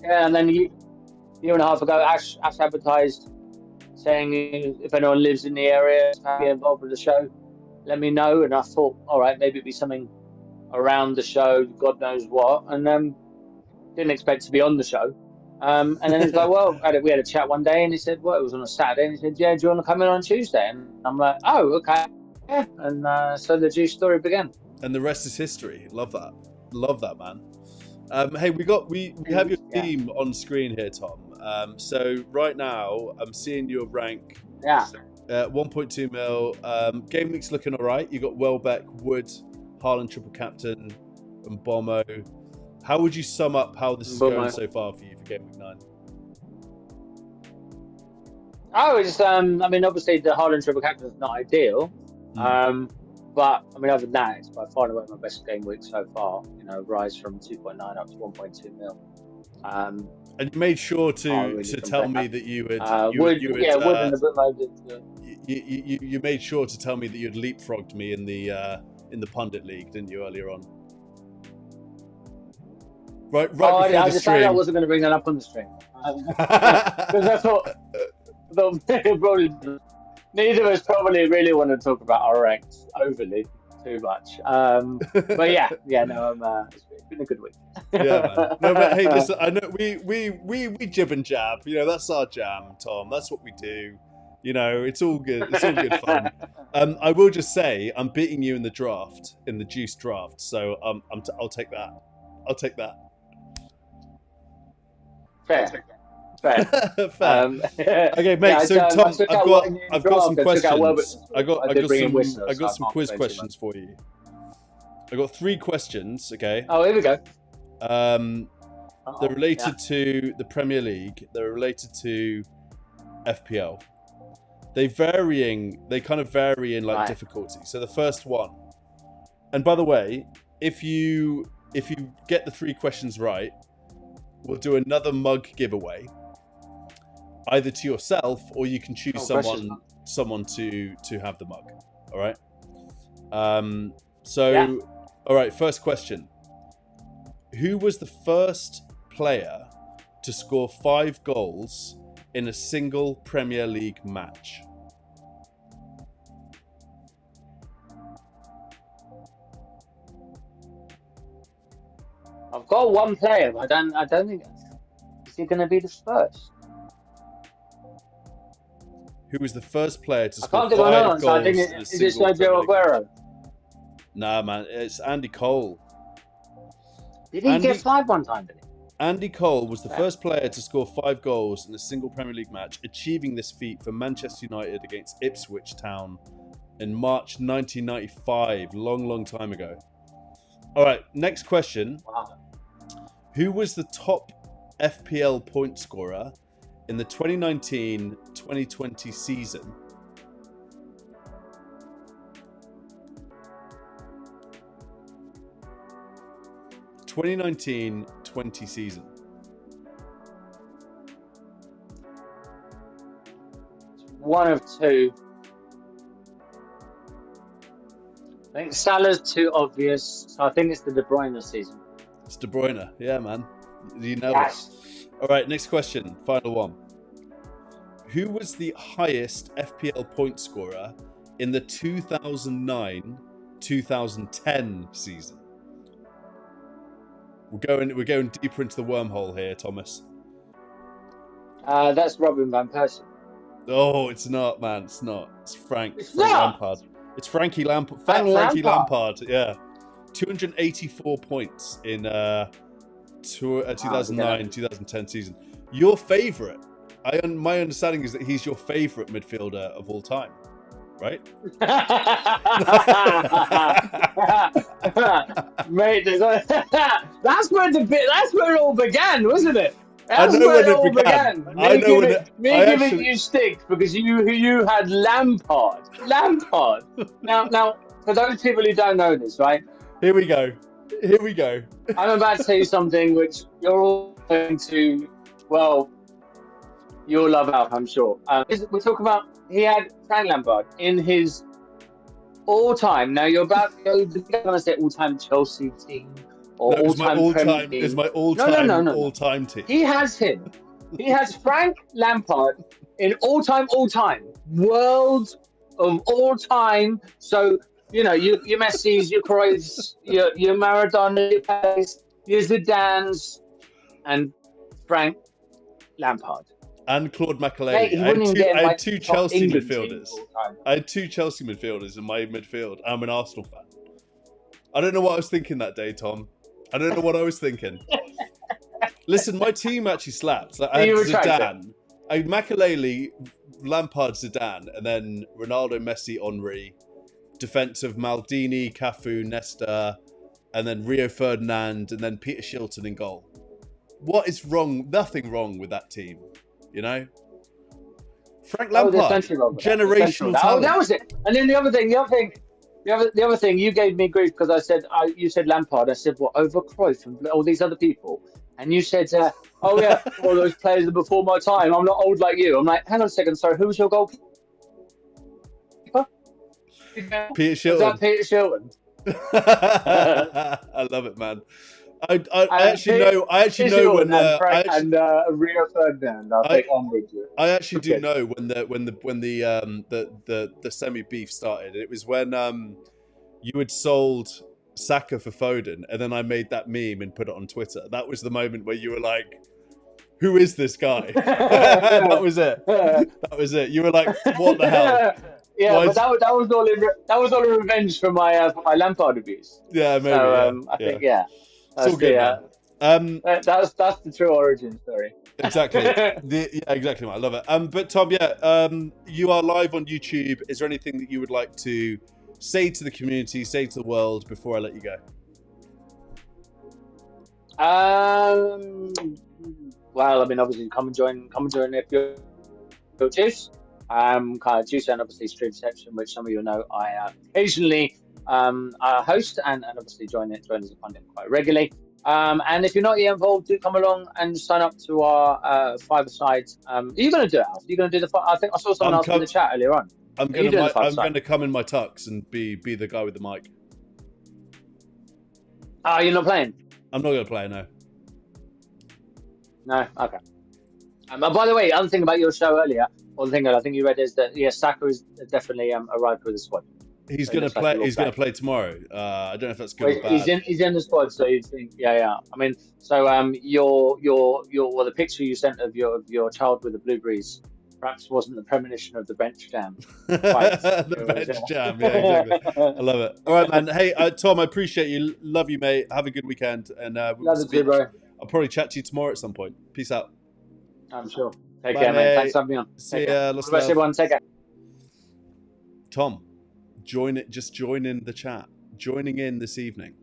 Yeah, and then a year and a half ago, Ash advertised saying if anyone lives in the area to get involved with the show, let me know. And I thought, all right, maybe it'd be something around the show, God knows what. And didn't expect to be on the show. And then he's like, well, we had a chat one day, and he said, well, it was on a Saturday, and he said, yeah, do you want to come in on Tuesday? And I'm like, oh, okay. Yeah, and so the juice story began. And the rest is history. Love that, man. Hey, we have your team on screen here, Tom. So right now, I'm seeing your rank. 1.2 mil. Gameweek's looking all right. You got Welbeck, Wood, Haaland triple captain, and Bomo. How would you sum up how this is going so far for you for Gameweek 9? Oh, it's obviously the Haaland triple captain is not ideal. But other than that, it's by far and away my best game week so far. Rise from 2.9 up to 1.2 mil. And you made sure to tell me that you had you made sure to tell me that you'd leapfrogged me in the pundit league, didn't you, earlier on? Right before the I decided I wasn't going to bring that up on the stream because I thought probably neither of us probably really want to talk about our ranks overly too much. But it's been a good week. Yeah, man. No, but hey, listen, I know we jib and jab. That's our jam, Tom. That's what we do. It's all good. It's all good fun. I will just say I'm beating you in the draft, in the juice draft. So I'll take that. Fair. Fair. Okay, mate. Yeah, so Tom, I've got some questions. I got some quiz questions for you. I got 3 questions. Okay. Oh, here we go. They're related to the Premier League. They're related to FPL. They kind of vary in like difficulty. So the first one, and by the way, if you get the 3 questions right, we'll do another mug giveaway, either to yourself or you can choose someone to have the mug. All right. All right. First question: who was the first player to score 5 goals in a single Premier League match? I've got one player. I don't think. Is he going to be the first? Who was the first player to score 5 goals in a is it Sergio Aguero? Nah, man, it's Andy Cole. Did he get 5 one time? Did he? Andy Cole was the first player to score 5 goals in a single Premier League match, achieving this feat for Manchester United against Ipswich Town in March 1995. Long time ago. All right, next question. Wow. Who was the top FPL point scorer in the 2019-2020 season? (2019-20 season). One of 2. I think Salah's too obvious, so I think it's the De Bruyne season. It's De Bruyne, yeah, man. You know it. All right, next question, final one. Who was the highest FPL point scorer in the 2009-2010 season? We're going deeper into the wormhole here, Thomas. That's Robin van Persie. Oh, it's not, man. It's not. It's Frank Lampard. It's Frankie Lampard. Frankie Lampard. Yeah, 284 points in 2009-2010 season. Your favourite? My understanding is that he's your favourite midfielder of all time, right? Mate, that's where it all began, wasn't it? That's where it all began. Me giving you stick because you had Lampard. Now, for those people who don't know this, right? Here we go. I'm about to tell you something which you're all going to, well, you'll love Alf, I'm sure. We're talking about, he had Frank Lampard in his all-time. Now you're about to go, I'm going to say all-time Chelsea team. It was my all-time team. He has him. He has Frank Lampard in all-time. World of all-time. So, you know, your Messi's, your Cruyff's, your Maradona, your Pelés, your Zidane's, and Frank Lampard. And Claude Makelele. I had two Chelsea midfielders. I had 2 Chelsea midfielders in my midfield. I'm an Arsenal fan. I don't know what I was thinking that day, Tom. I don't know what I was thinking. Listen, my team actually slapped. Like, I had Zidane. I had Makelele, Lampard, Zidane, and then Ronaldo, Messi, Henry. Defense of Maldini, Cafu, Nesta, and then Rio Ferdinand, and then Peter Shilton in goal. What is wrong? Nothing wrong with that team, you know? Frank Lampard, generational talent. Oh, that was it. And then the other thing, you gave me grief because I said, you said Lampard. I said, what, over Cruyff and all these other people? And you said, oh yeah, all those players are before my time. I'm not old like you. I'm like, hang on a second, sorry, who was your goalkeeper? Peter Shilton. Was that Peter Shilton? I love it, man. I actually know when Rio Ferdinand. I actually do know when the semi beef started. It was when you had sold Saka for Foden, and then I made that meme and put it on Twitter. That was the moment where you were like, "Who is this guy?" That was it. You were like, "What the hell?" Yeah, but that was all a revenge for my Lampard abuse. Yeah, maybe. So I think that's the true origin story. Exactly. Exactly. I love it. But Tom, you are live on YouTube. Is there anything that you would like to say to the community, say to the world before I let you go? Well, I mean, obviously, come and join if you're Juice. Kind of Juice and obviously Streamception, which some of you know I occasionally host and obviously join as a pundit quite regularly. And if you're not yet involved, do come along and sign up to our five-a-side. Are you going to do it, Alf? Are you going to do the? I think I saw someone else in the chat earlier on. I'm going to come in my tux and be the guy with the mic. Oh, you're not playing? I'm not going to play, no. No? Okay. By the way, other thing about your show earlier, or the thing I think you read is that Saka is definitely arrived with the squad. He's going to play. He's going to play tomorrow. I don't know if that's good or bad. He's in the squad, so you think, yeah. I mean, so the picture you sent of your child with the blueberries perhaps wasn't the premonition of the bench jam. The bench jam, yeah, exactly. I love it. All right, man. Hey, Tom, I appreciate you. Love you, mate. Have a good weekend, and love you, bro. I'll probably chat to you tomorrow at some point. Peace out. I'm sure. Take care, man. Thanks for having me on. See ya. Best everyone. Take care. Tom, join in the chat. Joining in this evening.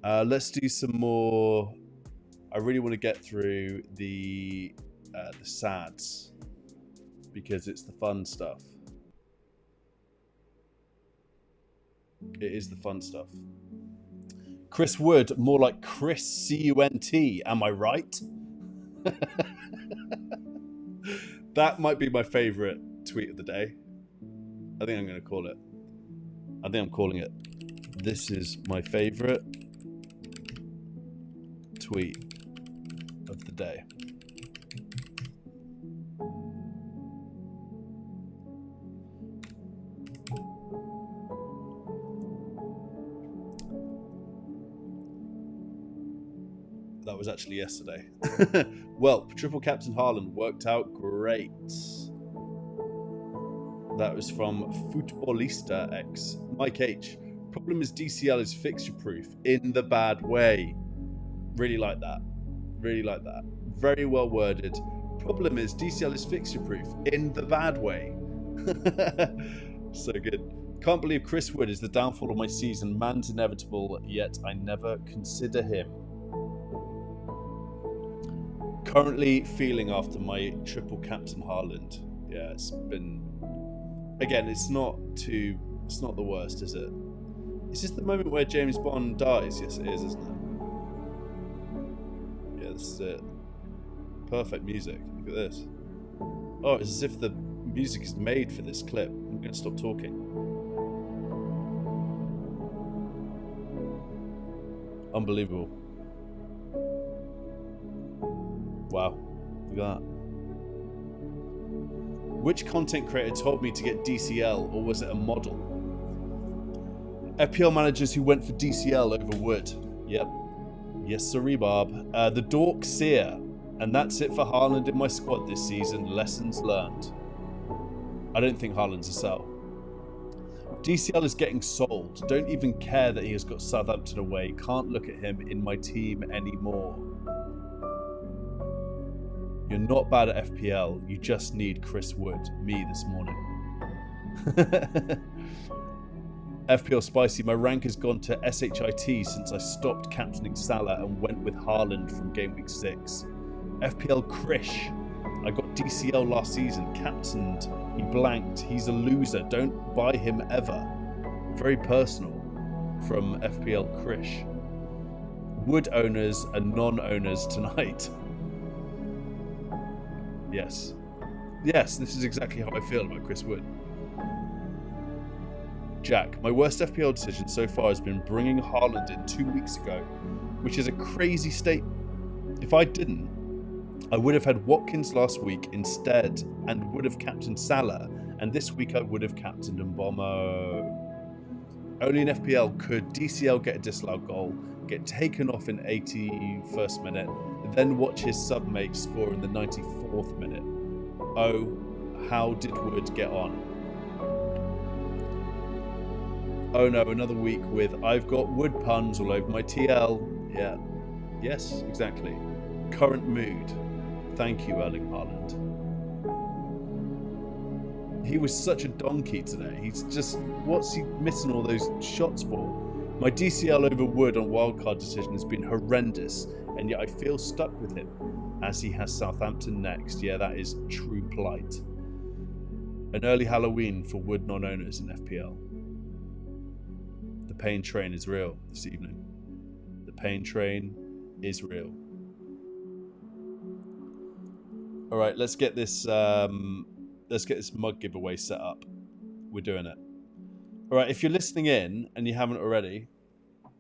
Let's do some more. I really want to get through the sads because it's the fun stuff. It is the fun stuff. Chris Wood, more like Chris C-U-N-T. Am I right? That might be my favorite tweet of the day. I think I'm going to call it. I think I'm calling it. This is my favorite tweet of the day. That was actually yesterday. Well, triple captain Haaland worked out great. That was from Futbolista X. Mike H. Problem is DCL is fixture proof in the bad way. Really like that. Really like that. Very well worded. Problem is DCL is fixture proof in the bad way. So good. Can't believe Chris Wood is the downfall of my season. Man's inevitable, yet I never consider him. Currently feeling after my triple captain Haaland. Yeah, it's been... Again, it's not the worst, is it? Is this the moment where James Bond dies? Yes, it is, isn't it? Yeah, this is it. Perfect music. Look at this. Oh, it's as if the music is made for this clip. I'm going to stop talking. Unbelievable. Wow. Look at that. Which content creator told me to get DCL, or was it a model? FPL managers who went for DCL over Wood. Yep. Yes, sorry, Bob. The Dork Seer. And that's it for Haaland in my squad this season. Lessons learned. I don't think Haaland's a sell. DCL is getting sold. Don't even care that he has got Southampton away. Can't look at him in my team anymore. You're not bad at FPL. You just need Chris Wood. Me this morning. FPL Spicy. My rank has gone to SHIT since I stopped captaining Salah and went with Haaland from Gameweek 6. FPL Krish. I got DCL last season. Captained. He blanked. He's a loser. Don't buy him ever. Very personal from FPL Krish. Wood owners and non-owners tonight. Yes. Yes, this is exactly how I feel about Chris Wood. Jack, my worst FPL decision so far has been bringing Haaland in 2 weeks ago, which is a crazy statement. If I didn't, I would have had Watkins last week instead and would have captained Salah, and this week I would have captained Mbomo. Only in FPL could DCL get a disallowed goal, get taken off in 81st minute, then watch his submate score in the 94th minute. Oh, how did Wood get on? Oh no, another week with I've got Wood puns all over my TL. Yeah. Yes, exactly. current mood. Thank you, Erling Haaland. He was such a donkey today. He's just, what's he missing all those shots for? My DCL over Wood on wildcard decision has been horrendous, and yet I feel stuck with him as he has Southampton next. Yeah, that is true plight. An early Halloween for Wood non-owners in FPL. The pain train is real this evening. The pain train is real. All right, let's get this mug giveaway set up. We're doing it. All right, if you're listening in and you haven't already,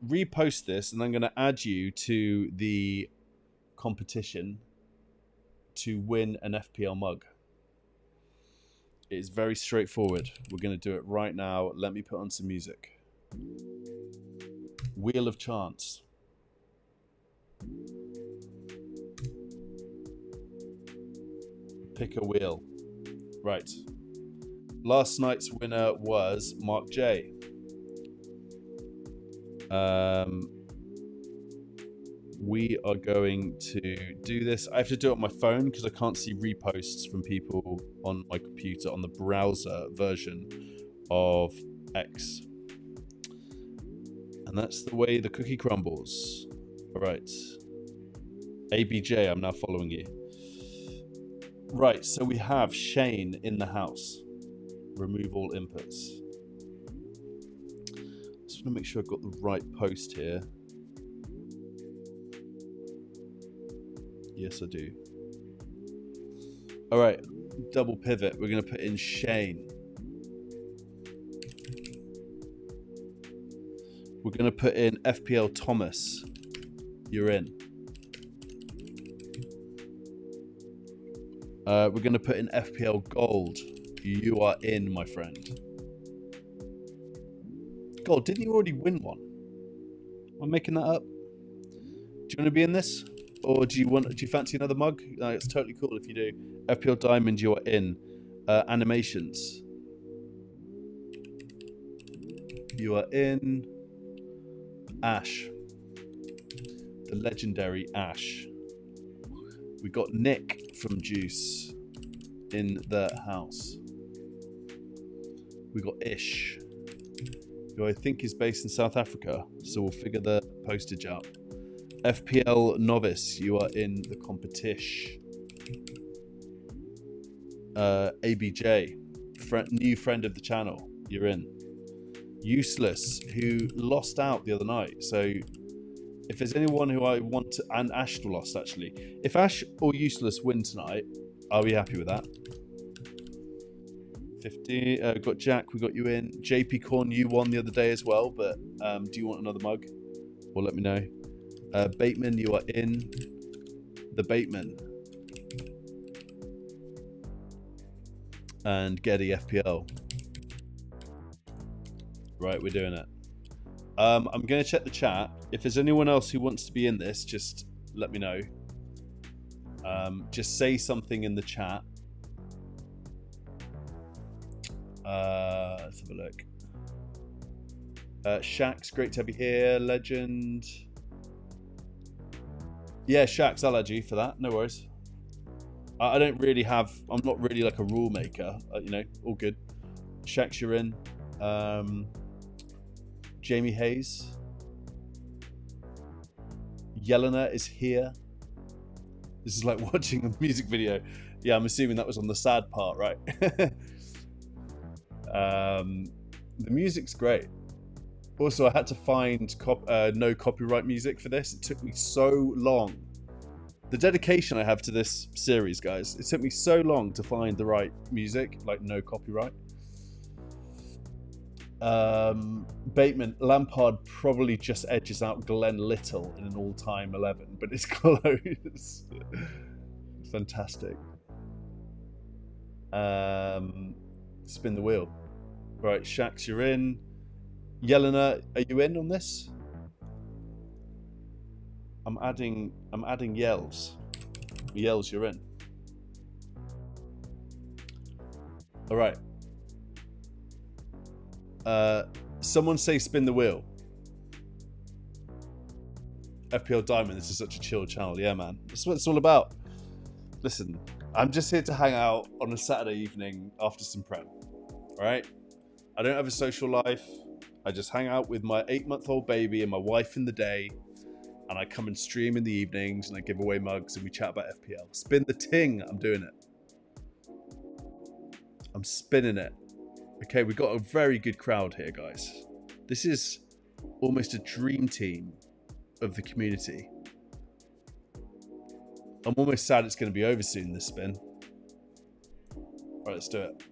repost this, and I'm going to add you to the competition to win an FPL mug. It is very straightforward. We're going to do it right now. Let me put on some music. Wheel of Chance. Pick a wheel. Right. Last night's winner was Mark J. We are going to do this. I have to do it on my phone because I can't see reposts from people on my computer on the browser version of X. And that's the way the cookie crumbles. All right. ABJ, I'm now following you. Right, so we have Shane in the house. Remove all inputs. Just want to make sure I've got the right post here. Yes, I do. All right, double pivot. We're going to put in Shane. We're going to put in FPL Thomas. You're in. We're going to put in FPL Gold. You are in, my friend. Gold, didn't you already win one? Am I making that up? Do you want to be in this? Or do you fancy another mug? It's totally cool if you do. FPL Diamond, you are in. Animations. You are in. Ash. The legendary Ash. We got Nick from Juice in the house. We got Ish, who I think is based in South Africa, so we'll figure the postage out. FPL Novice, you are in the competition. ABJ, new friend of the channel, you're in. Useless, who lost out the other night, so if there's anyone who I want to, and Ash lost actually. If Ash or Useless win tonight, I'll be happy with that. 50, got Jack, we got you in. JP Corn, you won the other day as well, but do you want another mug? Or let me know. Bateman, you are in. The Bateman. And Getty FPL. Right, we're doing it. I'm going to check the chat. If there's anyone else who wants to be in this, just let me know. Just say something in the chat. Let's have a look. Shax, great to have you here. Legend. Yeah, Shax, I'll add you for that. No worries. I don't really have... I'm not really like a rule maker. All good. Shax, you're in. Jamie Hayes. Yelena is here. This is like watching a music video. Yeah, I'm assuming that was on the sad part, right? The music's great. Also, I had to find no copyright music for this. It took me so long. The dedication I have to this series, guys. It took me so long to find the right music, like no copyright. Bateman, Lampard probably just edges out Glenn Little in an all-time 11, but it's close. Fantastic. Spin the wheel. Right, Shax, you're in. Yelena, are you in on this? I'm adding Yells. Yells, you're in. All right. Someone say spin the wheel. FPL Diamond, this is such a chill channel. Yeah, man. That's what it's all about. Listen, I'm just here to hang out on a Saturday evening after some Prem. All right? I don't have a social life. I just hang out with my 8-month-old baby and my wife in the day. And I come and stream in the evenings and I give away mugs and we chat about FPL. Spin the ting. I'm doing it. I'm spinning it. Okay, we've got a very good crowd here, guys. This is almost a dream team of the community. I'm almost sad it's going to be over soon, this spin. All right, let's do it.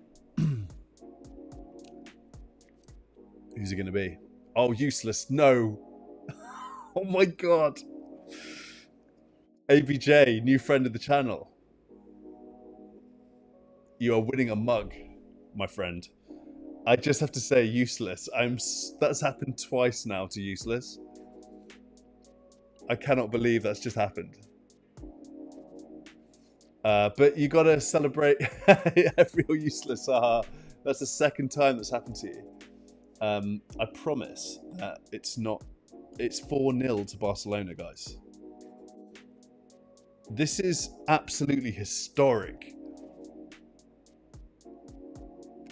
Who's it going to be? Oh, useless. No. Oh my God. ABJ, new friend of the channel. You are winning a mug, my friend. I just have to say useless. That's happened twice now to useless. I cannot believe that's just happened. But you got to celebrate every useless. That's the second time that's happened to you. I promise that it's 4-0 to Barcelona, guys. This is absolutely historic.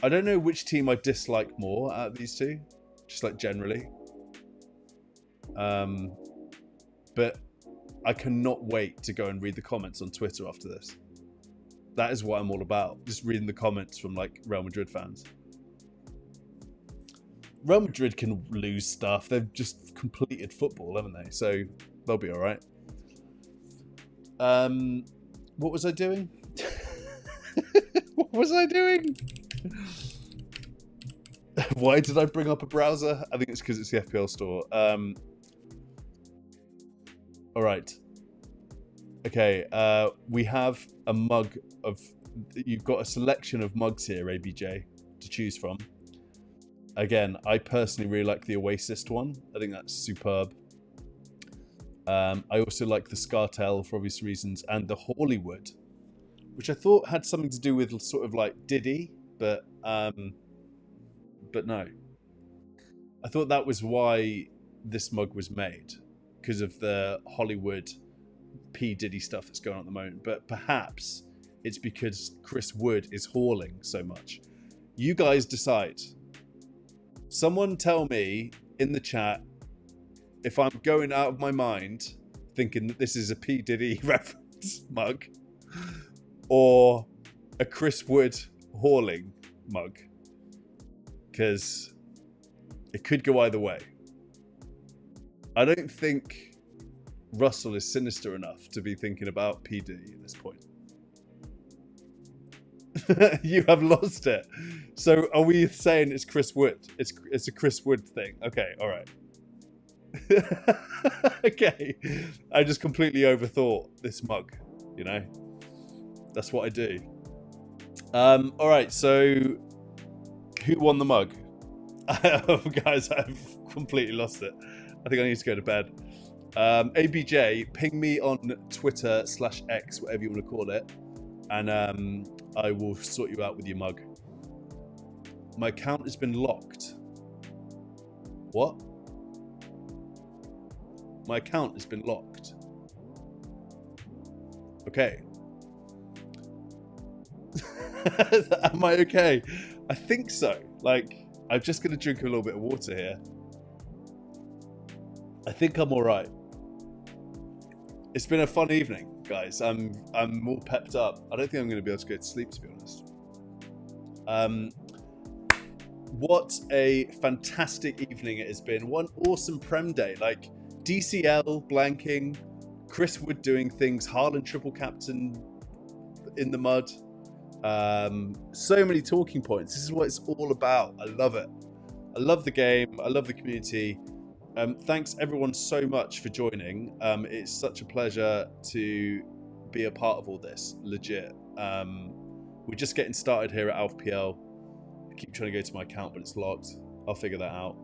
I don't know which team I dislike more out of these two, just like generally. But I cannot wait to go and read the comments on Twitter after this. That is what I'm all about. Just reading the comments from like Real Madrid fans. Real Madrid can lose stuff. They've just completed football, haven't they? So they'll be all right. What was I doing? What was I doing? Why did I bring up a browser? I think it's because it's the FPL store. All right. Okay. We have a mug of... You've got a selection of mugs here, ABJ, to choose from. Again, I personally really like the Oasis one. I think that's superb. I also like the Scartel for obvious reasons, and the Hollywood, which I thought had something to do with sort of like Diddy, but no. I thought that was why this mug was made, because of the Hollywood P. Diddy stuff that's going on at the moment. But perhaps it's because Chris Wood is hauling so much. You guys decide. Someone tell me in the chat if I'm going out of my mind thinking that this is a P. Diddy reference mug or a Chris Wood hauling mug. Because it could go either way. I don't think Russell is sinister enough to be thinking about P. Diddy at this point. You have lost it. So are we saying it's Chris Wood? It's a Chris Wood thing. Okay, all right. Okay. I just completely overthought this mug, you know? That's what I do. All right, so who won the mug? Oh, guys, I've completely lost it. I think I need to go to bed. ABJ, ping me on Twitter /X, whatever you want to call it, and I will sort you out with your mug. My account has been locked. What? My account has been locked. Okay. Am I okay? I think so. Like, I'm just going to drink a little bit of water here. I think I'm all right. It's been a fun evening, guys. I'm all pepped up. I don't think I'm going to be able to go to sleep, to be honest. What a fantastic evening it has been. One awesome Prem day. Like, DCL blanking, Chris Wood doing things, Haaland triple captain in the mud. So many talking points. This is what it's all about. I love it. I love the game. I love the community. Thanks everyone so much for joining. It's such a pleasure to be a part of all this. Legit. We're just getting started here at AlfPL. I keep trying to go to my account, but it's locked. I'll figure that out.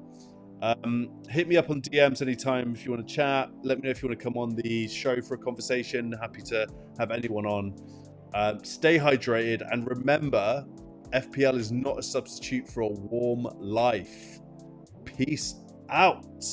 Hit me up on DMs anytime if you want to chat. Let me know if you want to come on the show for a conversation. Happy to have anyone on. Stay hydrated, and remember, FPL is not a substitute for a warm life. Peace out.